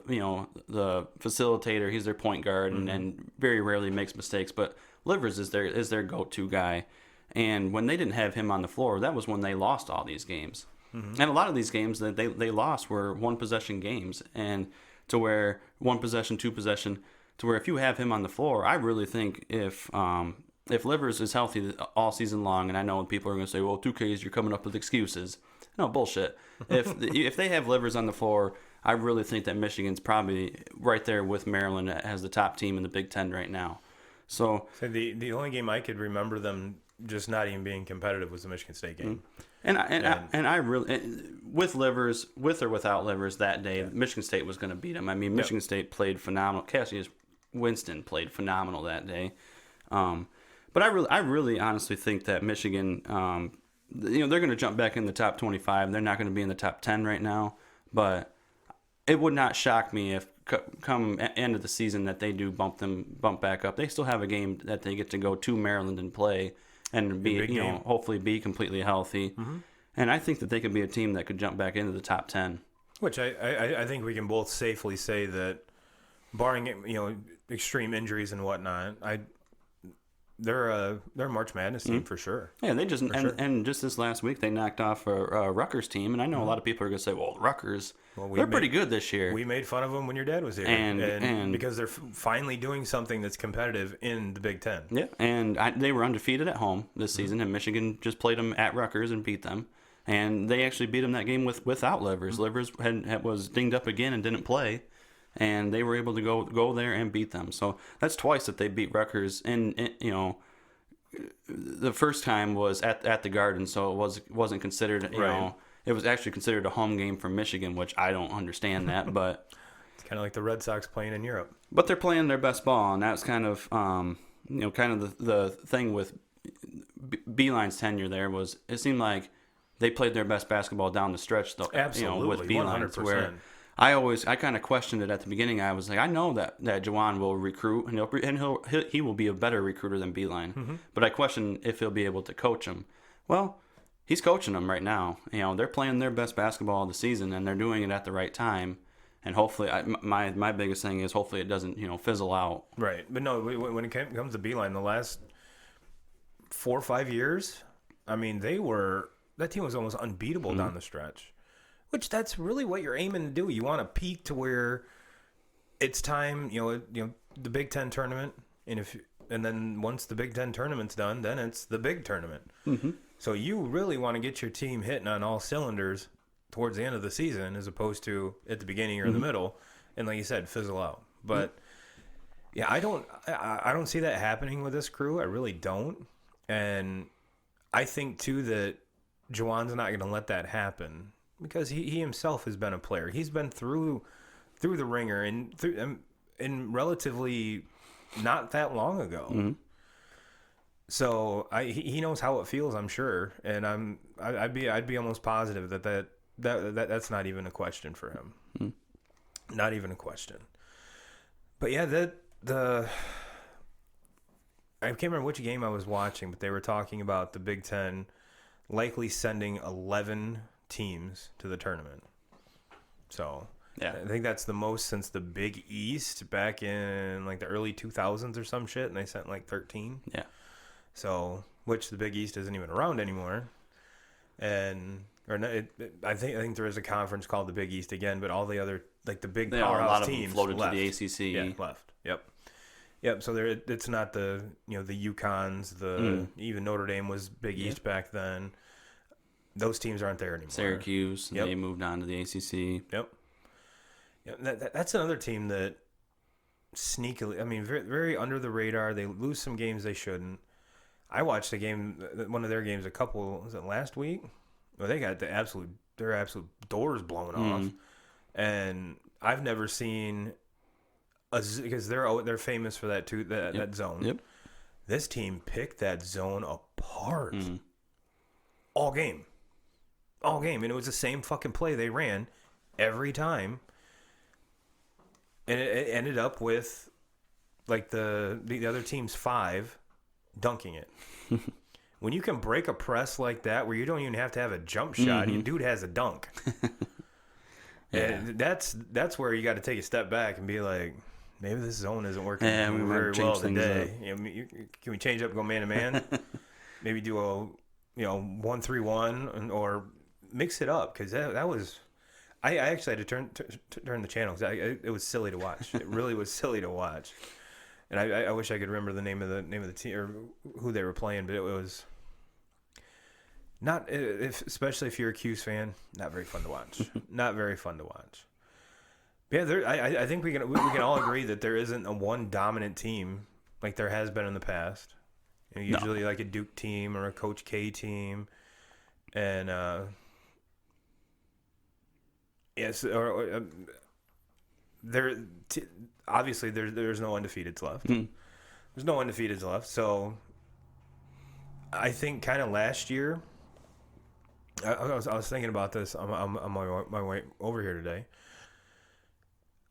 facilitator. He's their point guard and very rarely makes mistakes. But Livers is their go-to guy. And when they didn't have him on the floor, that was when they lost all these games. And a lot of these games that they lost were one possession games, and to where one possession, two possession, to where if you have him on the floor, I really think if Livers is healthy all season long, and I know people are going to say, well, 2Ks, you're coming up with excuses. No, bullshit. If they have Livers on the floor, I really think that Michigan's probably right there with Maryland as the top team in the Big Ten right now. So the only game I could remember them just not even being competitive was the Michigan State game. And I really, with Livers, with or without Livers that day, Michigan State was going to beat them. I mean, Michigan State played phenomenal. Cassius Winston played phenomenal that day. But I really honestly think that Michigan, they're going to jump back in the top 25. They're not going to be in the top 10 right now. But it would not shock me if come end of the season that they do bump back up. They still have a game that they get to go to Maryland and play. And hopefully be completely healthy. Mm-hmm. And I think that they could be a team that could jump back into the top 10. Which I think we can both safely say that, barring extreme injuries and whatnot, they're a March Madness team for sure. Yeah, they just and just this last week they knocked off a Rutgers team, and I know a lot of people are going to say, well, Rutgers, they're pretty good this year. We made fun of them when your dad was here, and because they're finally doing something that's competitive in the Big Ten. Yeah, and they were undefeated at home this season, and Michigan just played them at Rutgers and beat them, and they actually beat them that game without Livers. Livers was dinged up again and didn't play. And they were able to go there and beat them. So that's twice that they beat Rutgers. And the first time was at the Garden, so it wasn't considered. It was actually considered a home game for Michigan, which I don't understand that. But it's kind of like the Red Sox playing in Europe. But they're playing their best ball, and that's kind of the thing with Beilein's tenure there was it seemed like they played their best basketball down the stretch. Absolutely, with Beilein, 100%. I kind of questioned it at the beginning. I was like, I know that Juwan will recruit, and he will be a better recruiter than Beilein. Mm-hmm. But I question if he'll be able to coach him. Well, he's coaching them right now. They're playing their best basketball of the season, and they're doing it at the right time. And hopefully, my biggest thing is hopefully it doesn't fizzle out. Right, but no, when it comes to Beilein, the last 4 or 5 years, I mean, that team was almost unbeatable down the stretch. Which that's really what you're aiming to do. You want to peak to where it's time, the Big Ten tournament, and then once the Big Ten tournament's done, then it's the big tournament. Mm-hmm. So you really want to get your team hitting on all cylinders towards the end of the season, as opposed to at the beginning or the middle, and like you said, fizzle out. But I don't see that happening with this crew. I really don't, and I think too that Juwan's not going to let that happen. Because he himself has been a player. He's been through the ringer and relatively not that long ago. Mm-hmm. So he knows how it feels, I'm sure, and I'd be almost positive that's not even a question for him. Mm-hmm. Not even a question. But yeah, I can't remember which game I was watching, but they were talking about the Big Ten likely sending 11 teams to the tournament. So I think that's the most since the Big East back in like the early 2000s or some shit, and they sent like 13. Yeah. So which the Big East isn't even around anymore, I think there is a conference called the Big East again, but all the other like the big powerhouse teams floated left. To the ACC. Yeah, left. Yep. So it's not the the UConns, even Notre Dame was Big East back then. Those teams aren't there anymore. Syracuse, they moved on to the ACC. Yep. That's another team that sneakily, I mean, very, very under the radar. They lose some games they shouldn't. I watched one of their games was it last week? Well, they got their absolute doors blown off. And I've never seen because they're famous for that too, that zone. Yep. This team picked that zone apart all game. And it was the same fucking play they ran every time. And it ended up with like the other team's 5 dunking it. When you can break a press like that where you don't even have to have a jump shot, your dude has a dunk. And that's where you got to take a step back and be like, maybe this zone isn't working very well today. Can we change up and go man to man? Maybe do a 1-3-1 or mix it up because that was. I actually had to turn the channel because it was silly to watch. It really was silly to watch, and I wish I could remember the name of the team or who they were playing, but it was not. Especially if you're a Q's fan, not very fun to watch. Not very fun to watch. Yeah, I think we can all agree that there isn't a one dominant team like there has been in the past. You know, usually like a Duke team or a Coach K team, and yes, obviously there's no undefeateds left. There's no undefeateds left. So I think kind of last year, I was thinking about this on my way over here today.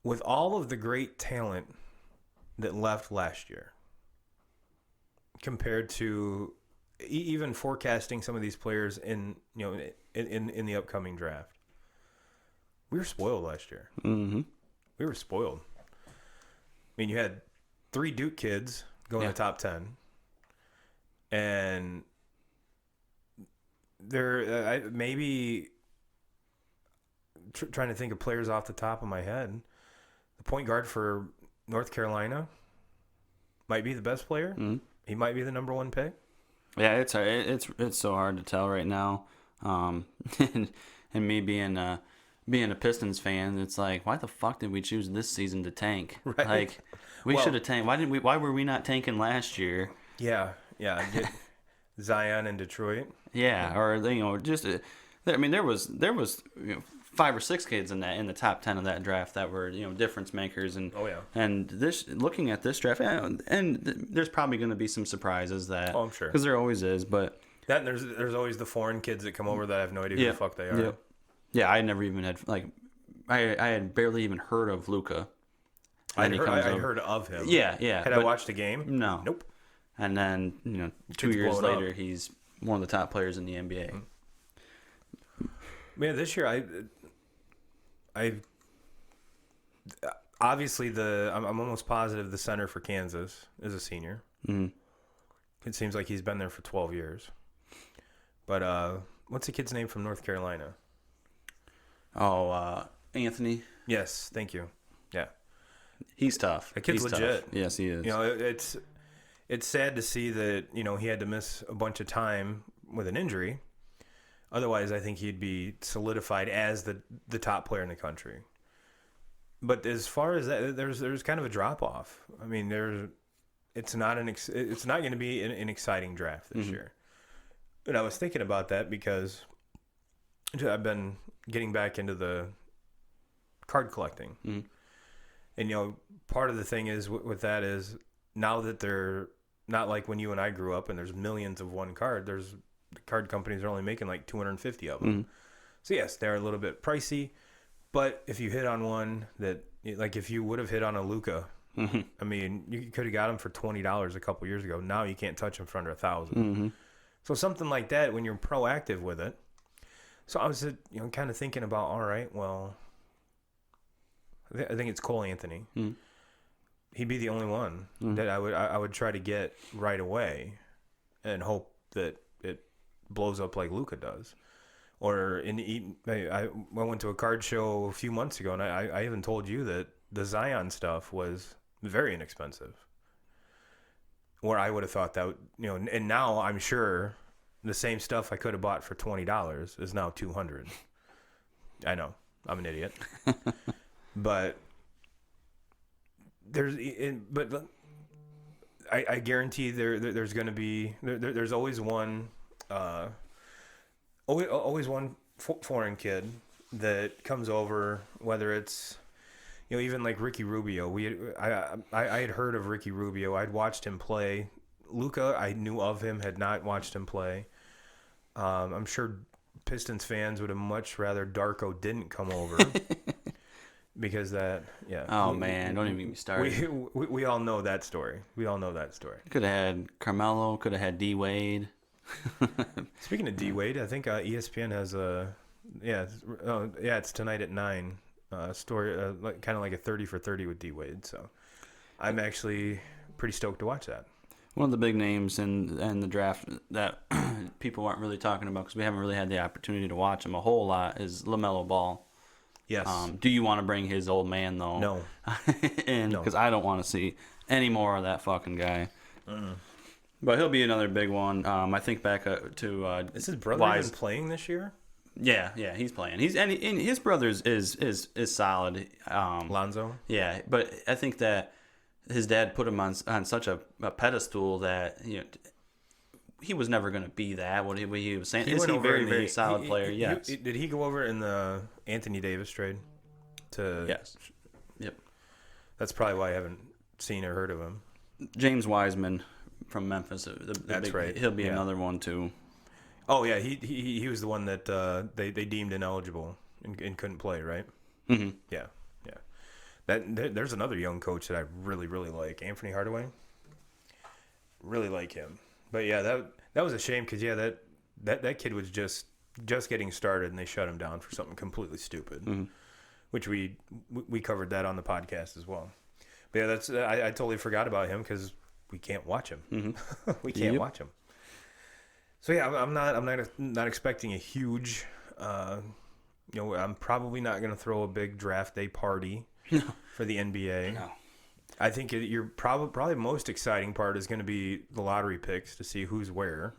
With all of the great talent that left last year, compared to even forecasting some of these players in the upcoming draft, we were spoiled last year. Mm-hmm. We were spoiled. I mean, you had 3 Duke kids going in the top 10, and there maybe trying to think of players off the top of my head. The point guard for North Carolina might be the best player. Mm-hmm. He might be the number 1 pick. Yeah, it's so hard to tell right now. And me being a Pistons fan, it's like, why the fuck did we choose this season to tank? Right. Like, we should have tanked. Why were we not tanking last year? Yeah. Get Zion in Detroit. Yeah, or just there was 5 or 6 kids in the top 10 of that draft that were difference makers, and looking at this draft, and there's probably going to be some surprises that I'm sure, because there always is, but that there's always the foreign kids that come over that I have no idea who the fuck they are. Yeah, I never even had I had barely even heard of Luka. I'd heard of him. Yeah. Had I watched a game? No. Nope. And then 2 years later, he's one of the top players in the NBA. Mm-hmm. Man, this year I obviously I'm almost positive the center for Kansas is a senior. Mm-hmm. It seems like he's been there for 12 years. But what's the kid's name from North Carolina? Oh, Anthony. Yes, thank you. Yeah, he's tough. The kid's legit. Tough. Yes, he is. It's sad to see that he had to miss a bunch of time with an injury. Otherwise, I think he'd be solidified as the top player in the country. But as far as that, there's kind of a drop off. I mean, it's not going to be an exciting draft this year. And I was thinking about that because I've been getting back into the card collecting, and part of the thing is with that is now that they're not like when you and I grew up and there's millions of one card. The card companies are only making like 250 of them. Mm-hmm. So yes, they're a little bit pricey, but if you hit on one that, like if you would have hit on a Luka, I mean, you could have got him for $20 a couple years ago. Now you can't touch him for under $1,000. Mm-hmm. So something like that, when you're proactive with it. So I was, kind of thinking about, all right, well, I think it's Cole Anthony. Mm-hmm. He'd be the only one that I would try to get right away, and hope that it blows up like Luka does. Or I went to a card show a few months ago, and I even told you that the Zion stuff was very inexpensive. Where I would have thought that, and now I'm sure the same stuff I could have bought for $20 is now $200. I know, I'm an idiot, but I guarantee there's going to be there's always one. Always one foreign kid that comes over, whether it's, even like Ricky Rubio. I had heard of Ricky Rubio. I'd watched him play. Luka, I knew of him, had not watched him play. I'm sure Pistons fans would have much rather Darko didn't come over. Because that, yeah. Oh, man, don't even get me started. We all know that story. Could have had Carmelo, could have had D. Wade. Speaking of D Wade, I think ESPN has it's tonight at 9. Story kind of like a 30 for 30 with D Wade. So I'm actually pretty stoked to watch that. One of the big names in the draft that people aren't really talking about because we haven't really had the opportunity to watch him a whole lot is LaMelo Ball. Yes. Do you want to bring his old man, though? No. And because I don't want to see any more of that fucking guy. But he'll be another big one. I think back to is his brother even playing this year? Yeah, he's playing. And his brother is solid. Lonzo? Yeah, but I think that his dad put him on such a pedestal that he was never going to be that. What he was saying is he a very, very solid player. Yes. Did he go over in the Anthony Davis trade? Yes. Yep. That's probably why I haven't seen or heard of him. James Wiseman from Memphis. That's right. He'll be another one too. Oh yeah, he was the one that they deemed ineligible and couldn't play, right? Mm-hmm. Yeah. There's another young coach that I really, really like, Anthony Hardaway. Really like him. But yeah, that was a shame because that kid was just getting started and they shut him down for something completely stupid, which we covered that on the podcast as well. But yeah, I totally forgot about him because we can't watch him. We can't watch him. So yeah, I'm not expecting a huge. I'm probably not going to throw a big draft day party. For the NBA. No. I think your probably most exciting part is going to be the lottery picks to see who's where,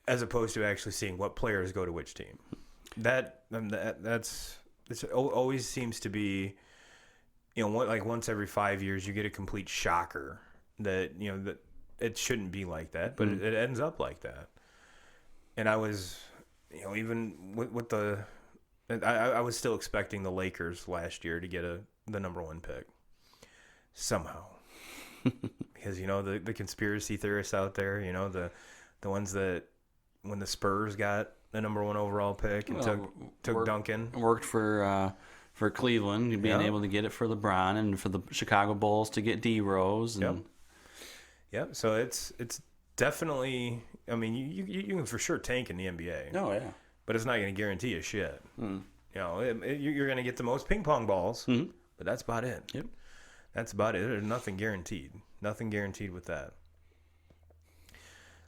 as opposed to actually seeing what players go to which team. That's always seems to be, like once every 5 years you get a complete shocker that that it shouldn't be like that, but it ends up like that. And I was, even with the. I was still expecting the Lakers last year to get the number one pick. Somehow. Because, the conspiracy theorists out there, the ones that when the Spurs got the number one overall pick and took Duncan. Worked for Cleveland, being able to get it for LeBron and for the Chicago Bulls to get D-Rose. And... Yep. So it's definitely, I mean, you can for sure tank in the NBA. Oh, yeah. But it's not going to guarantee you shit. You're going to get the most ping pong balls, but that's about it. Yep. That's about it. There's nothing guaranteed. Nothing guaranteed with that.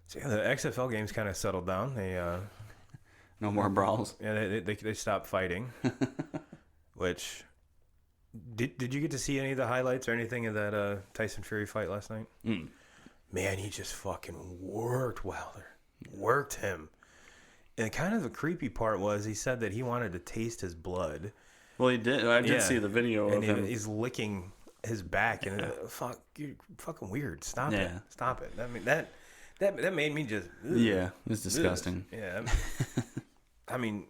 So yeah, the XFL games kind of settled down. They no more brawls. Yeah, they stopped fighting. Which did you get to see any of the highlights or anything of that Tyson Fury fight last night? Man, he just fucking worked Wilder. Worked him. And kind of the creepy part was he said that he wanted to taste his blood. Well, he did. I did see the video of him. He's licking his back, and you're fucking weird. Stop it. Stop it. I mean, that made me just... Ugh. Yeah, it's disgusting. Ugh. Yeah. I mean,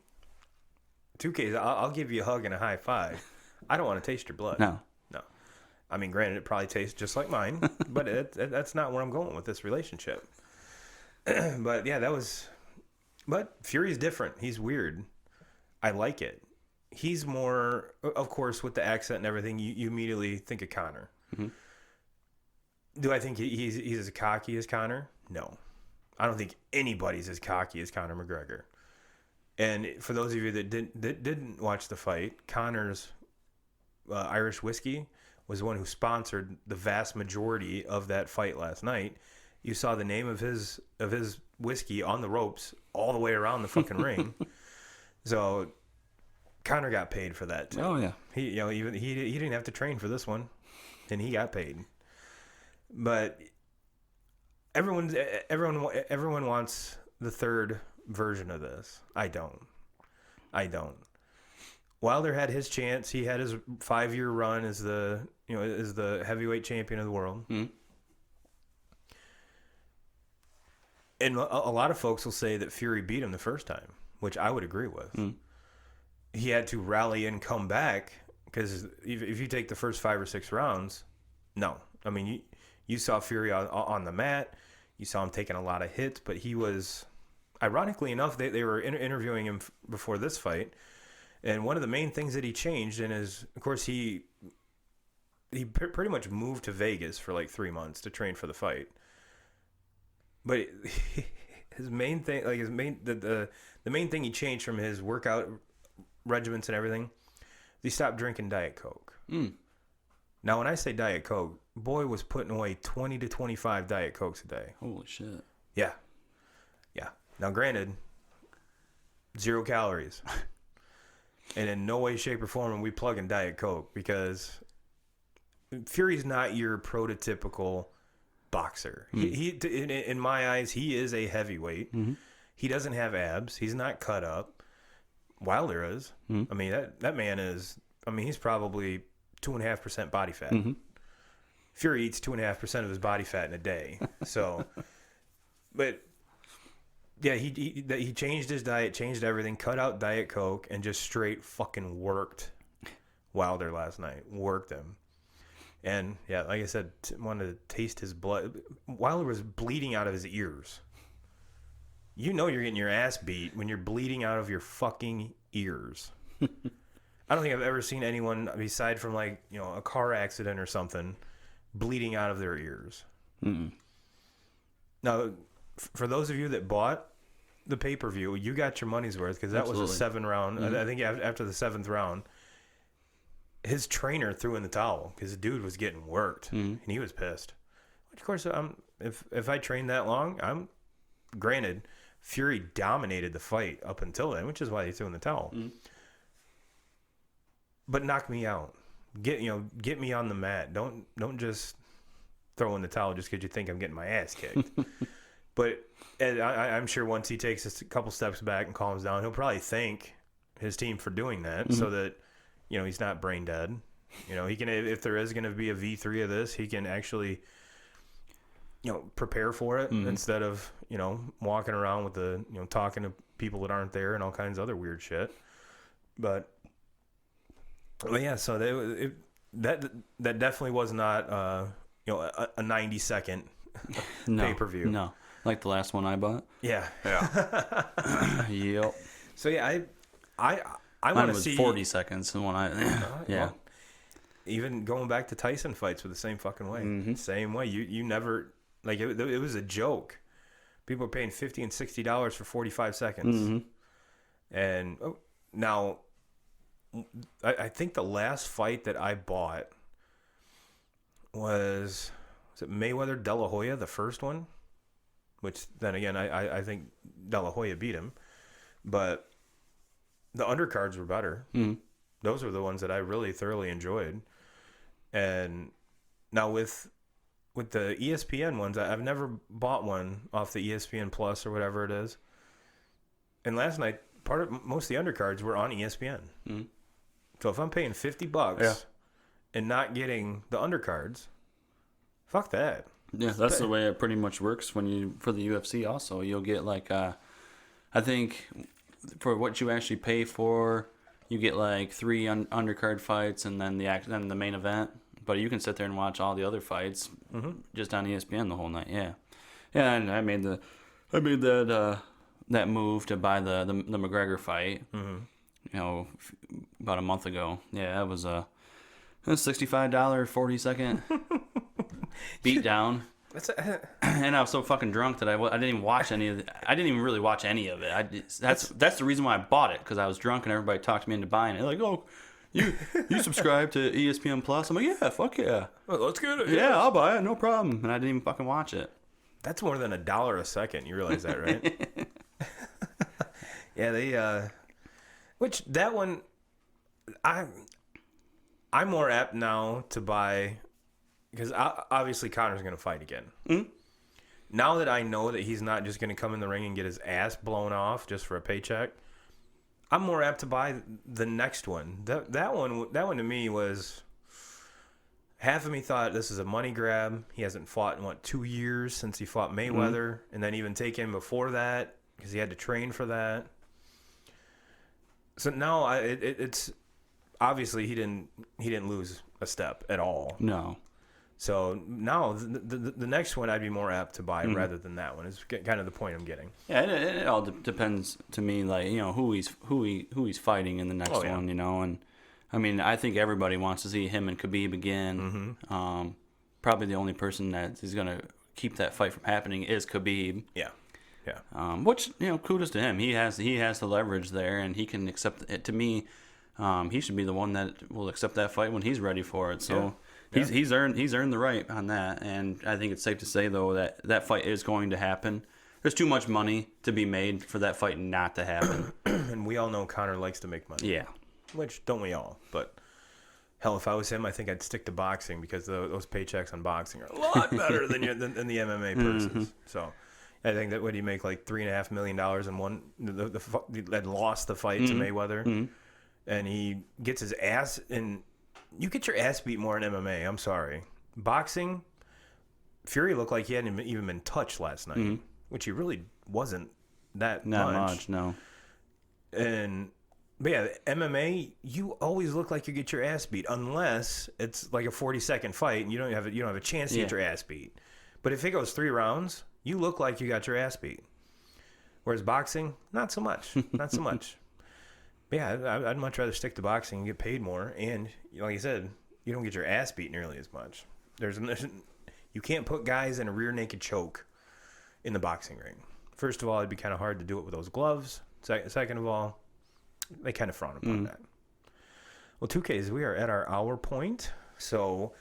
2Ks, I'll give you a hug and a high five. I don't want to taste your blood. No. I mean, granted, it probably tastes just like mine, but that's not where I'm going with this relationship. But yeah, that was... But Fury's different. He's weird. I like it. He's more, of course, with the accent and everything, you immediately think of Conor. Do I think he's as cocky as Conor? No. I don't think anybody's as cocky as Conor McGregor. And for those of you that didn't watch the fight, Conor's Irish whiskey was the one who sponsored the vast majority of that fight last night. You saw the name of his whiskey on the ropes all the way around the fucking ring. So Conor got paid for that too. Oh yeah. He didn't have to train for this one, and he got paid. But everyone wants the third version of this. I don't. Wilder had his chance. He had his 5-year run as the heavyweight champion of the world. And a lot of folks will say that Fury beat him the first time, which I would agree with. He had to rally and come back because if you take the first 5 or 6 rounds, no. I mean, you saw Fury on the mat. You saw him taking a lot of hits, but he was, ironically enough, they were interviewing him before this fight. And one of the main things that he changed is, of course, he pretty much moved to Vegas for like 3 months to train for the fight. But his main thing, like the main thing he changed from his workout regimens and everything, he stopped drinking Diet Coke. Now, when I say Diet Coke, boy was putting away 20 to 25 Diet Cokes a day. Holy shit. Yeah. Yeah. Now, granted, 0 calories. And in no way, shape, or form are we plugging Diet Coke, because Fury's not your prototypical boxer. He in my eyes, he is a heavyweight. Mm-hmm. He doesn't have abs. He's not cut up. Wilder is. Mm-hmm. I mean, that man is, I mean, he's probably 2.5% body fat. Mm-hmm. Fury eats 2.5% of his body fat in a day. So, but yeah, he changed his diet, changed everything, cut out Diet Coke, and just straight fucking worked Wilder last night. Worked him. And yeah, like I said, wanted to taste his blood. Wilder was bleeding out of his ears. You know you're getting your ass beat when you're bleeding out of your fucking ears. I don't think I've ever seen anyone, aside from like, you know, a car accident or something, bleeding out of their ears. Mm-mm. Now, for those of you that bought the pay-per-view, you got your money's worth, because that Absolutely. was a 7-round. Mm-hmm. I think after the 7th round, his trainer threw in the towel because the dude was getting worked, Mm-hmm. and he was pissed. Of course, if I trained that long, granted, Fury dominated the fight up until then, which is why he threw in the towel. Mm-hmm. But knock me out. Get me on the mat. Don't just throw in the towel just because you think I'm getting my ass kicked. But I'm sure once he takes a couple steps back and calms down, he'll probably thank his team for doing that, Mm-hmm. so that, you know, he's not brain dead. You know, he can, if there is going to be a V3 of this, he can actually, you know, prepare for it, Mm-hmm. instead of, you know, walking around with talking to people that aren't there and all kinds of other weird shit. But yeah, so that definitely was not a 90-second pay-per-view. No, like the last one I bought. Yeah. Yep. So yeah, I Mine want to was see 40 seconds. The one I yeah. Well, even going back to Tyson fights with the same fucking way. Mm-hmm. Same way. You never, like, it was a joke. People are paying $50 and $60 for 45 seconds. Mm-hmm. And now, I think the last fight that I bought was it Mayweather De La Hoya, the first one? Which then again, I think De La Hoya beat him. But the undercards were better. Mm-hmm. Those were the ones that I really thoroughly enjoyed. And now with the ESPN ones, I've never bought one off the ESPN Plus or whatever it is. And last night, most of the undercards were on ESPN. Mm-hmm. So if I'm paying $50 and not getting the undercards, fuck that. Yeah, that's the way it pretty much works for the UFC. Also, you'll get like I think for what you actually pay for, you get like 3 undercard fights and then the main event. But you can sit there and watch all the other fights just on ESPN the whole night. Yeah, yeah. And I made that move to buy the McGregor fight. Mm-hmm. You know, about a month ago. Yeah, that was a $65 40-second beat down. And I was so fucking drunk that I didn't even watch any of it. I didn't even really watch any of it. That's the reason why I bought it, because I was drunk and everybody talked me into buying it. They're like, oh, you subscribe to ESPN Plus? I'm like, yeah, fuck yeah. Well, let's get it. Yeah, I'll buy it, no problem. And I didn't even fucking watch it. That's more than $1 a second. You realize that, right? Yeah, they which that one, I'm more apt now to buy, because obviously Connor's going to fight again. Mm-hmm. Now that I know that he's not just going to come in the ring and get his ass blown off just for a paycheck, I'm more apt to buy the next one. That one to me was, half of me thought this is a money grab. He hasn't fought in 2 years since he fought Mayweather, and then even taken before that because he had to train for that. So now it's obviously he didn't lose a step at all. No. So now the next one I'd be more apt to buy rather than that one. Is kind of the point I'm getting. Yeah, it all depends to me, like, you know, who he's fighting in the next one, you know. And I mean, I think everybody wants to see him and Khabib again. Mm-hmm. Probably the only person that is gonna keep that fight from happening is Khabib. Yeah. Yeah. Which, you know, kudos to him. He has the leverage there, and he can accept it. To me, he should be the one that will accept that fight when he's ready for it. So he's earned the right on that, and I think it's safe to say though that fight is going to happen. There's too much money to be made for that fight not to happen. And we all know Conor likes to make money. Yeah. Which, don't we all? But, hell, if I was him, I think I'd stick to boxing because those paychecks on boxing are a lot better than the MMA purses. Mm-hmm. So, I think that, what do you make, like $3.5 million in one, that lost the fight to Mayweather. Mm-hmm. And he gets his ass, and you get your ass beat more in MMA, I'm sorry. Boxing, Fury looked like he hadn't even been touched last night, which he really wasn't that much. Not much, no. But yeah, MMA, you always look like you get your ass beat unless it's like a 40-second fight and you don't have a chance to get your ass beat. But if it goes 3 rounds, you look like you got your ass beat. Whereas boxing, not so much. Not so much. But yeah, I'd much rather stick to boxing and get paid more. And like you said, you don't get your ass beat nearly as much. You can't put guys in a rear naked choke in the boxing ring. First of all, it'd be kind of hard to do it with those gloves. Second of all, they kind of frown upon that. Well, 2Ks, we are at our hour point. So,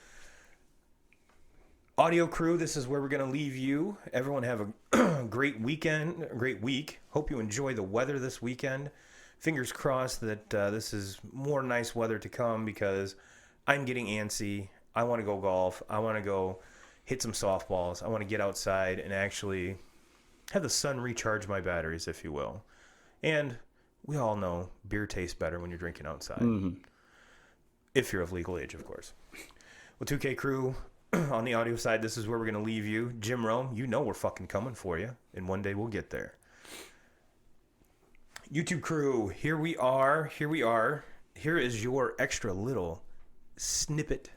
audio crew, this is where we're going to leave you. Everyone have a great weekend, a great week. Hope you enjoy the weather this weekend. Fingers crossed that this is more nice weather to come because I'm getting antsy. I want to go golf. I want to go hit some softballs. I want to get outside and actually have the sun recharge my batteries, if you will. And we all know beer tastes better when you're drinking outside. Mm-hmm. If you're of legal age, of course. Well, 2K crew, on the audio side, this is where we're going to leave you. Jim Rome, you know we're fucking coming for you. And one day we'll get there. YouTube crew, here we are. Here is your extra little snippet,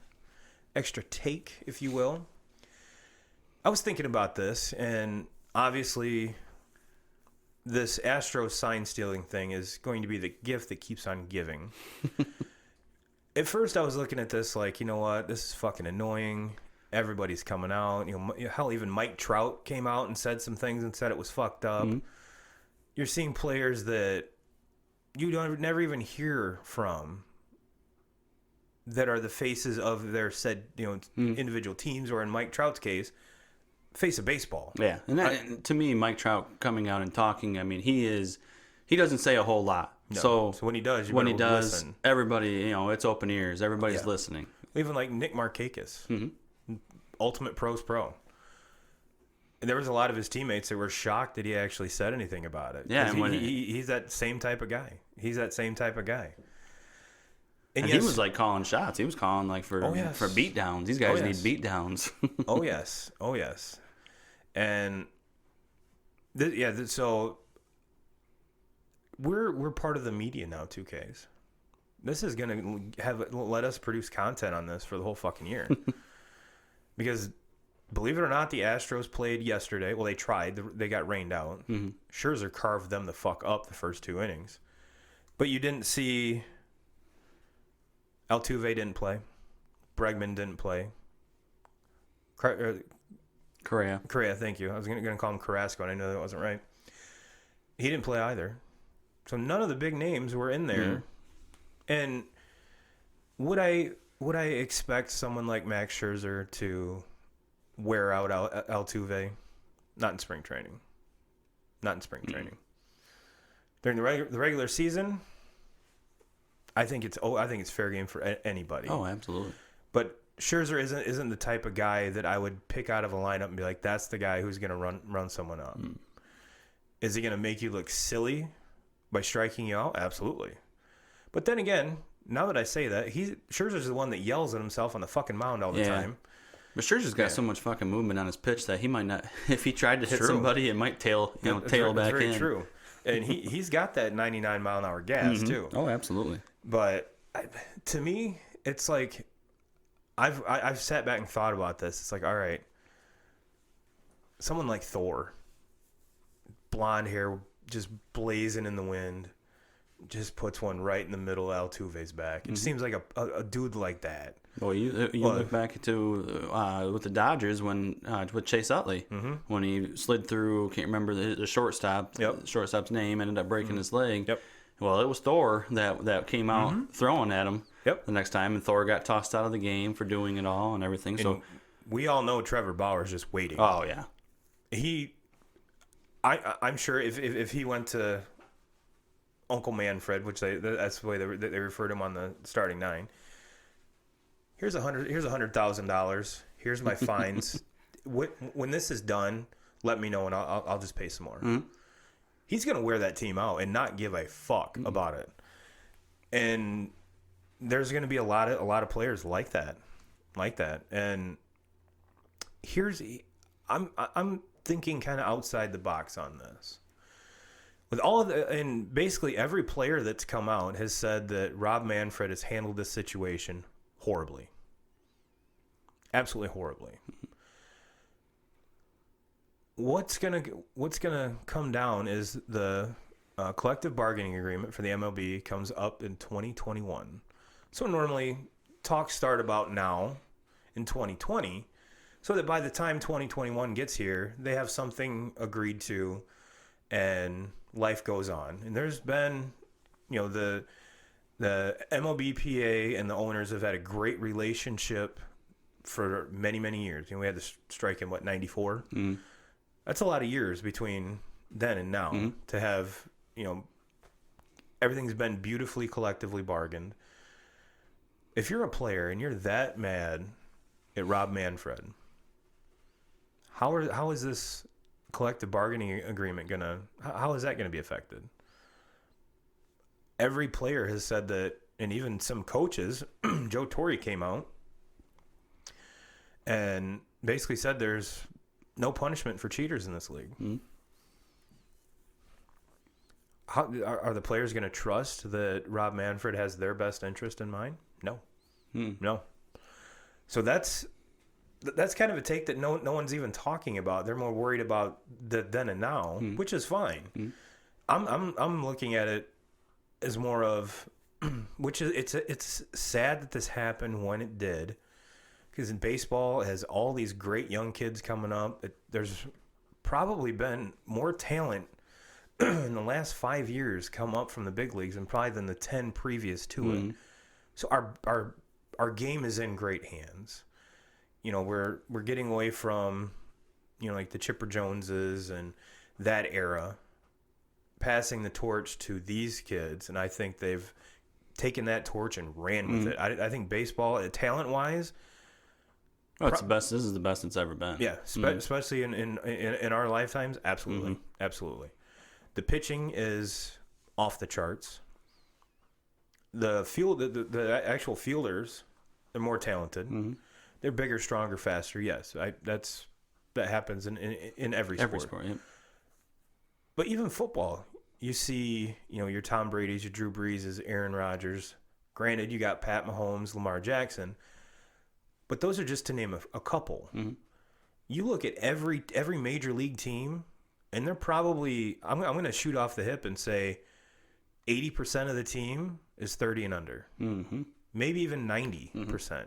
extra take, if you will. I was thinking about this, and obviously this Astro sign stealing thing is going to be the gift that keeps on giving. At first I was looking at this like, you know what, this is fucking annoying. Everybody's coming out. Hell, even Mike Trout came out and said some things and said it was fucked up. Mm-hmm. You're seeing players that you never even hear from that are the faces of their said, individual teams, or in Mike Trout's case, face of baseball. Yeah, and to me, Mike Trout coming out and talking, I mean, he doesn't say a whole lot. No. So when he does, listen. Everybody, it's open ears. Everybody's listening. Even like Nick Markakis, Ultimate Pros Pro. And there was a lot of his teammates that were shocked that he actually said anything about it. Yeah, and he's that same type of guy. And yes, he was like calling shots. He was calling like for beatdowns. These guys need beatdowns. Oh yes. And so we're part of the media now, 2Ks. This is gonna let us produce content on this for the whole fucking year. Because believe it or not, the Astros played yesterday. Well, they tried. They got rained out. Mm-hmm. Scherzer carved them the fuck up the first 2 innings. But you didn't see. Altuve didn't play. Bregman didn't play. Correa, thank you. I was going to call him Carrasco, and I know that wasn't right. He didn't play either. So none of the big names were in there. And would I expect someone like Max Scherzer to wear out Altuve? Not in spring training. During the regular season, I think it's fair game for anybody. Oh, absolutely. But Scherzer isn't the type of guy that I would pick out of a lineup and be like, that's the guy who's going to run someone up. Is he going to make you look silly by striking you out? Absolutely. But then again, now that I say that, Scherzer's the one that yells at himself on the fucking mound all the time. But Scherzer's got so much fucking movement on his pitch that he might not. If he tried to hit somebody, it might tail back in. That's very true. And he's got that 99 mile an hour gas too. Oh, absolutely. But to me, it's like I've sat back and thought about this. It's like, all right, someone like Thor, blonde hair, just blazing in the wind, just puts one right in the middle of Altuve's back. It seems like a dude like that. Well, you look back to with the Dodgers when with Chase Utley when he slid through. Can't remember the shortstop. Yep. The shortstop's name ended up breaking his leg. Yep. Well, it was Thor that came out throwing at him. Yep. the next time, and Thor got tossed out of the game for doing it all and everything. So we all know Trevor Bauer's just waiting. oh yeah, I'm sure if he went to Uncle Manfred, which that's the way they referred him on the starting nine. Here's $100,000. Here's my fines. When this is done, let me know and I'll just pay some more. Mm-hmm. He's gonna wear that team out and not give a fuck about it. And there's gonna be a lot of players like that. And I'm thinking kind of outside the box on this. With all of and basically every player that's come out has said that Rob Manfred has handled this situation horribly. Absolutely horribly. What's gonna come down is the collective bargaining agreement for the MLB comes up in 2021. So normally talks start about now in 2020, so that by the time 2021 gets here, they have something agreed to, and life goes on. And there's been, the MLBPA and the owners have had a great relationship for many, many years. We had the strike in 94. Mm. That's a lot of years between then and now to have, everything's been beautifully collectively bargained. If you're a player and you're that mad at Rob Manfred, how is this collective bargaining agreement how is that gonna be affected? Every player has said that, and even some coaches, Joe Torre came out and basically said there's no punishment for cheaters in this league. Mm-hmm. How are the players going to trust that Rob Manfred has their best interest in mind? No. No. So that's kind of a take that no one's even talking about. They're more worried about the then and now, which is fine. I'm looking at it as more of, which is it's sad that this happened when it did. Because in baseball, it has all these great young kids coming up. There's probably been more talent in the last 5 years come up from the big leagues and probably than the 10 previous to it. So our game is in great hands. We're getting away from, like the Chipper Joneses and that era, passing the torch to these kids. And I think they've taken that torch and ran with it. I think baseball, talent-wise, it's the best. This is the best it's ever been. Yeah, especially in our lifetimes. Absolutely, absolutely. The pitching is off the charts. The actual fielders, they're more talented. They're bigger, stronger, faster. Yes, that happens in every sport. Every sport, yeah. But even football, you see, your Tom Brady's, your Drew Brees', Aaron Rodgers. Granted, you got Pat Mahomes, Lamar Jackson. But those are just to name a couple. You look at every major league team, and they're probably, I'm going to shoot off the hip and say 80% of the team is 30 and under. Maybe even 90%.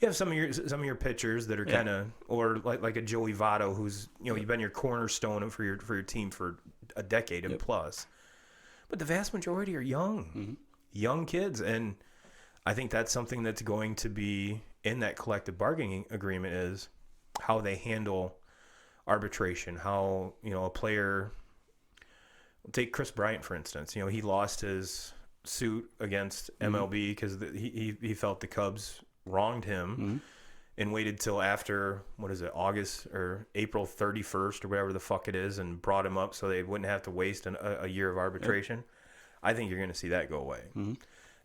You have some of your pitchers that are kind of, or like a Joey Votto, who's you've been your cornerstone for your team for a decade and plus. But the vast majority are young kids, and I think that's something that's going to be in that collective bargaining agreement is how they handle arbitration. How a player, take Chris Bryant for instance. He lost his suit against MLB because he felt the Cubs wronged him and waited till after August or April 31st or whatever the fuck it is and brought him up so they wouldn't have to waste a year of arbitration. I think you're going to see that go away.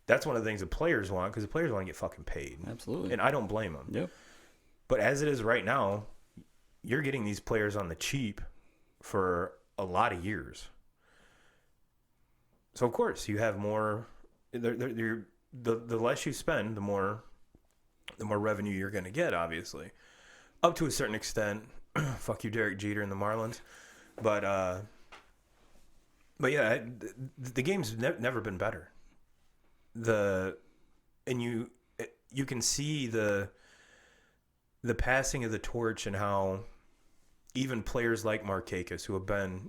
That's one of the things the players want, because the players want to get fucking paid. Absolutely. And I don't blame them. Yep. But as it is right now, you're getting these players on the cheap for a lot of years. So, of course, you have more. The less you spend, the more revenue you're going to get, obviously. Up to a certain extent. Fuck you, Derek Jeter and the Marlins. But yeah, the game's never been better. You can see the passing of the torch and how even players like Markakis, who have been,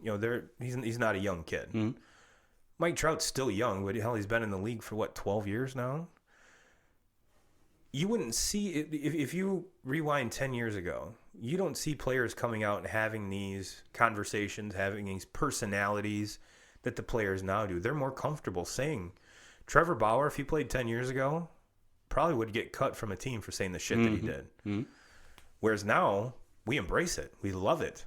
he's not a young kid. Mike Trout's still young, but hell, he's been in the league for 12 years now. you wouldn't see it if you rewind 10 years ago. You don't see players coming out and having these conversations, having these personalities that the players now do. They're more comfortable saying. Trevor Bauer, if he played 10 years ago, probably would get cut from a team for saying the shit that he did. Mm-hmm. Whereas now, we embrace it. We love it.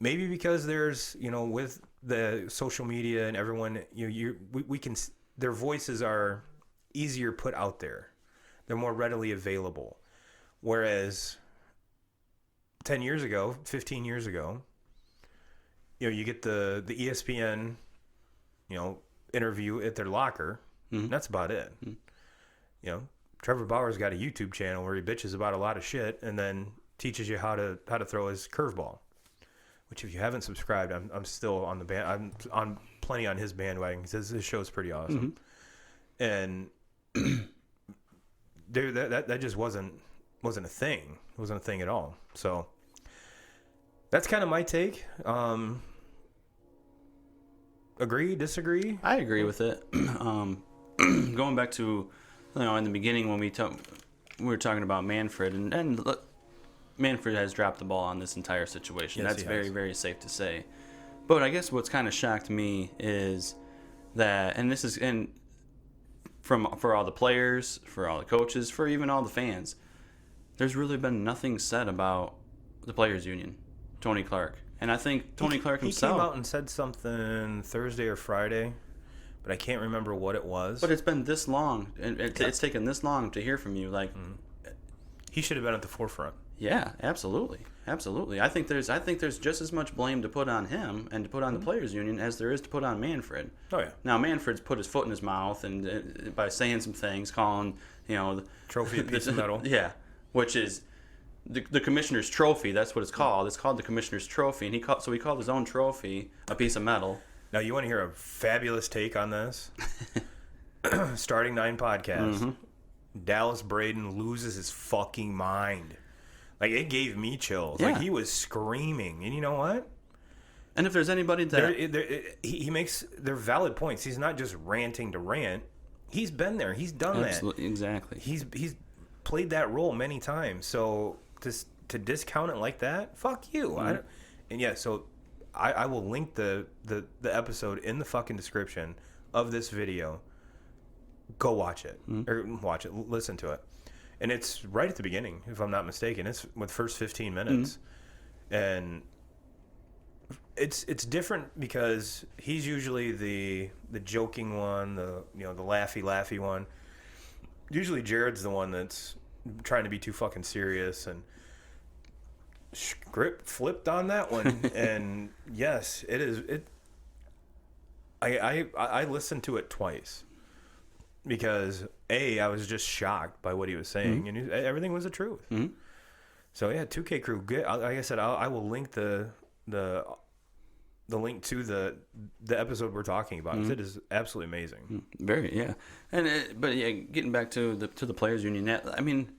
Maybe because there's, with the social media and everyone, we can, their voices are easier put out there. They're more readily available. Whereas 10 years ago, 15 years ago, you get the ESPN, interview at their locker. Mm-hmm. That's about it. Mm-hmm. Trevor Bauer's got a YouTube channel where he bitches about a lot of shit and then teaches you how to throw his curveball. Which, if you haven't subscribed, I'm still on the band. I'm on plenty on his bandwagon because his show's pretty awesome. Mm-hmm. And dude, that just wasn't a thing. It wasn't a thing at all. So that's kind of my take. Agree? Disagree? I agree with it. Going back to, in the beginning when we were talking about Manfred, and look, Manfred has dropped the ball on this entire situation. Yes, that's very, very safe to say. But I guess what's kind of shocked me is that, and this is for all the players, for all the coaches, for even all the fans, there's really been nothing said about the Players Union, Tony Clark. And I think Tony Clark himself... He came out and said something Thursday or Friday, but I can't remember what it was. But it's been this long, and it's taken this long to hear from you. He should have been at the forefront. Yeah, absolutely. I think there's just as much blame to put on him and to put on the Players Union as there is to put on Manfred. Oh yeah. Now Manfred's put his foot in his mouth and by saying some things, calling the trophy a piece of metal. Yeah, which is the commissioner's trophy. That's what it's called. It's called the commissioner's trophy, and he called his own trophy a piece of metal. Now you want to hear a fabulous take on this? Starting 9 podcast. Mm-hmm. Dallas Braden loses his fucking mind. Like, it gave me chills. Yeah. Like, he was screaming. And you know what? And if there's anybody that... he makes... They're valid points. He's not just ranting to rant. He's been there. He's done Absolutely. that. Exactly. He's played that role many times. So, to discount it like that, fuck you. Mm-hmm. So I will link the episode in the fucking description of this video. Go watch it. Mm-hmm. Or watch it. Listen to it. And it's right at the beginning, if I'm not mistaken. It's with first 15 minutes. Mm-hmm. And it's different because he's usually the joking one, the laughy one. Usually Jared's the one that's trying to be too fucking serious, and script flipped on that one. And yes, it is. I listened to it twice. Because I was just shocked by what he was saying, mm-hmm. and everything was the truth. Mm-hmm. So yeah, 2K Crew. Like I said, I will link the link to the episode we're talking about. Mm-hmm. It is absolutely amazing. Very, yeah. But getting back to the Players Union. I mean,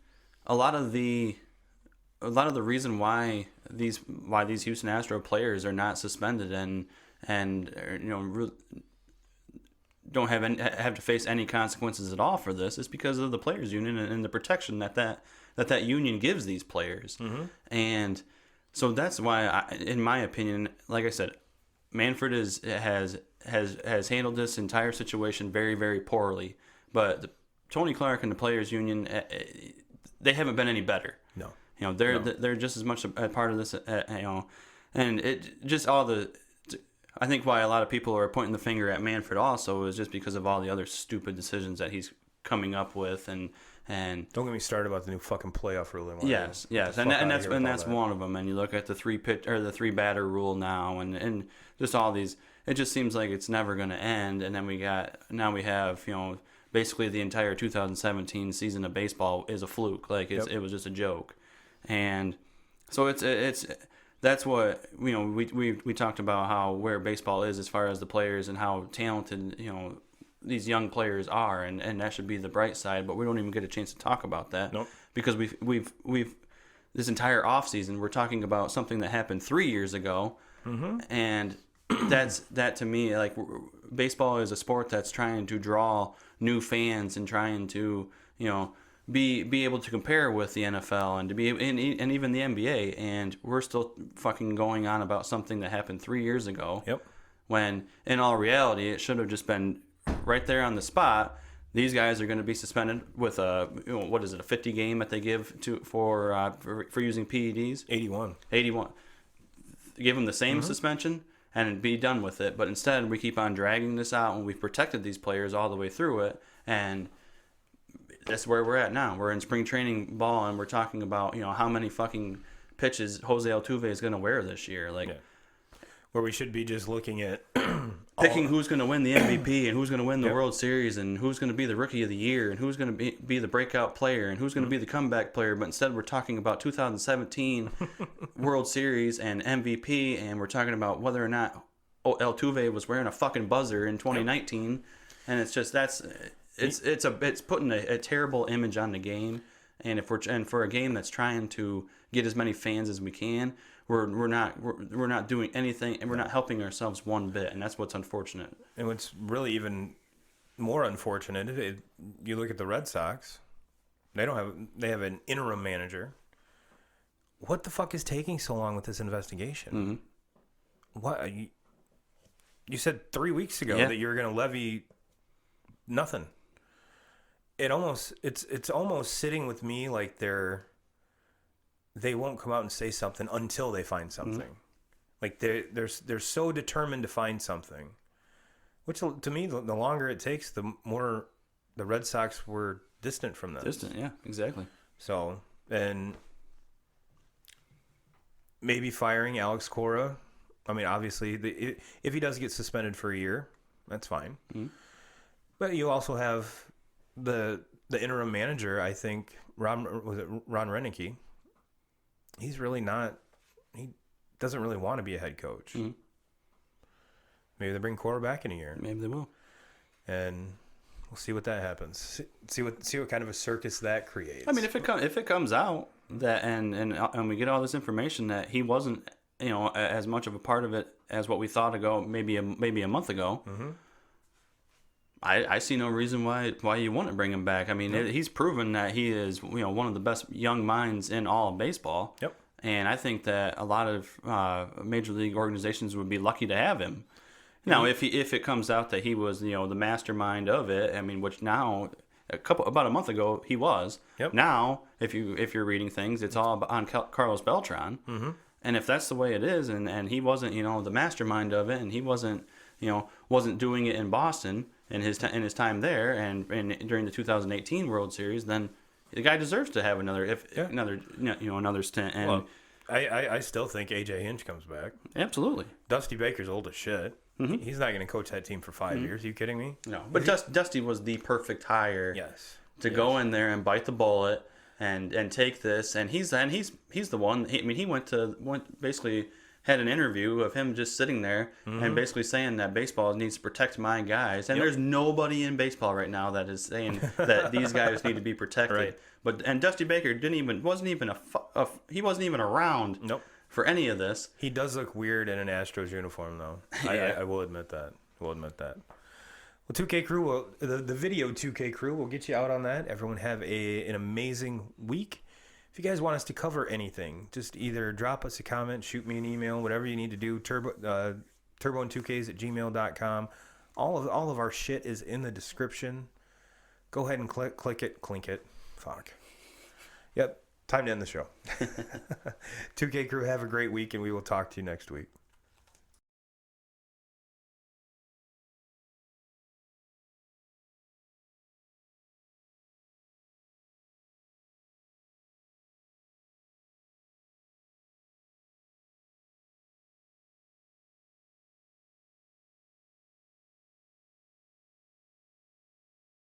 a lot of the reason why these Houston Astro players are not suspended and don't have to face any consequences at all for this is because of the Players Union and the protection that union gives these players. Mm-hmm. And so that's why, in my opinion, like I said, Manfred has handled this entire situation very, very poorly. But Tony Clark and the Players Union, they haven't been any better. No. They're just as much a part of this, and it just all the. I think why a lot of people are pointing the finger at Manfred also is just because of all the other stupid decisions that he's coming up with, and don't get me started about the new fucking playoff rule. Yes, and that's one of them. And you look at the 3 batter rule now, and just all these. It just seems like it's never going to end. And then we have basically the entire 2017 season of baseball is a fluke. Like it was just a joke, and so it's. That's what we talked about where baseball is as far as the players and how talented these young players are, and that should be the bright side. But we don't even get a chance to talk about that. Nope. Because we've this entire offseason we're talking about something that happened 3 years ago, mm-hmm. and that to me, like, baseball is a sport that's trying to draw new fans and trying to be able to compare with the NFL and to be and even the NBA, and we're still fucking going on about something that happened 3 years ago. Yep. When in all reality, it should have just been right there on the spot. These guys are going to be suspended with a what is it, a 50 game that they give to for using PEDs? 81. Give them the same suspension and be done with it. But instead, we keep on dragging this out, and we've protected these players all the way through it, and that's where we're at now. We're in spring training ball, and we're talking about how many fucking pitches Jose Altuve is going to wear this year. Like, where we should be just looking at picking who's going to win the MVP and who's going to win the World Series and who's going to be the Rookie of the Year and who's going to be the breakout player and who's going to be the comeback player. But instead, we're talking about 2017 World Series and MVP, and we're talking about whether or not Altuve was wearing a fucking buzzer in 2019, and it's just it's putting a terrible image on the game, and for a game that's trying to get as many fans as we can, we're not doing anything, and we're not helping ourselves one bit, and that's what's unfortunate. And what's really even more unfortunate, you look at the Red Sox, they have an interim manager. What the fuck is taking so long with this investigation? What you said 3 weeks ago that you were going to levy nothing. It's almost sitting with me like they won't come out and say something until they find something. Like they're so determined to find something, which to me the longer it takes, the more the Red Sox were distant from this. Distant, yeah, exactly. So, and maybe firing Alex Cora. I mean, obviously, if he does get suspended for a year, that's fine. But you also have the interim manager. I think Ron Renicky. He's really not. He doesn't really want to be a head coach. Maybe they bring Cora back in a year. Maybe they will, and we'll see what that happens. See what kind of a circus that creates. I mean, if it comes out that and we get all this information that he wasn't as much of a part of it as what we thought ago, maybe a month ago. I see no reason why you wouldn't bring him back. I mean, he's proven that he is one of the best young minds in all of baseball. Yep. And I think that a lot of major league organizations would be lucky to have him. Now, if it comes out that he was the mastermind of it, I mean, which now about a month ago he was. Yep. Now, if you're reading things, it's all on Carlos Beltran. And if that's the way it is, and he wasn't the mastermind of it, and he wasn't doing it in Boston in his time there, and during the 2018 World Series, then the guy deserves to have another stint. And well, I still think AJ Hinch comes back. Absolutely. Dusty Baker's old as shit. He's not going to coach that team for 5 years. Are you kidding me? No. But Dusty was the perfect hire. Yes. To go in there and bite the bullet and take this, and he's the one. He went basically had an interview of him just sitting there and basically saying that baseball needs to protect my guys, and there's nobody in baseball right now that is saying that these guys need to be protected. Right. But Dusty Baker wasn't even around. Nope. For any of this. He does look weird in an Astros uniform, though. I will admit that. Well, 2K Crew, the video 2K Crew, will get you out on that. Everyone have an amazing week. If you guys want us to cover anything, just either drop us a comment, shoot me an email, whatever you need to do. turboand2ks@gmail.com. All of our shit is in the description. Go ahead and click it. Fuck. Yep. Time to end the show. 2K Crew, have a great week, and we will talk to you next week.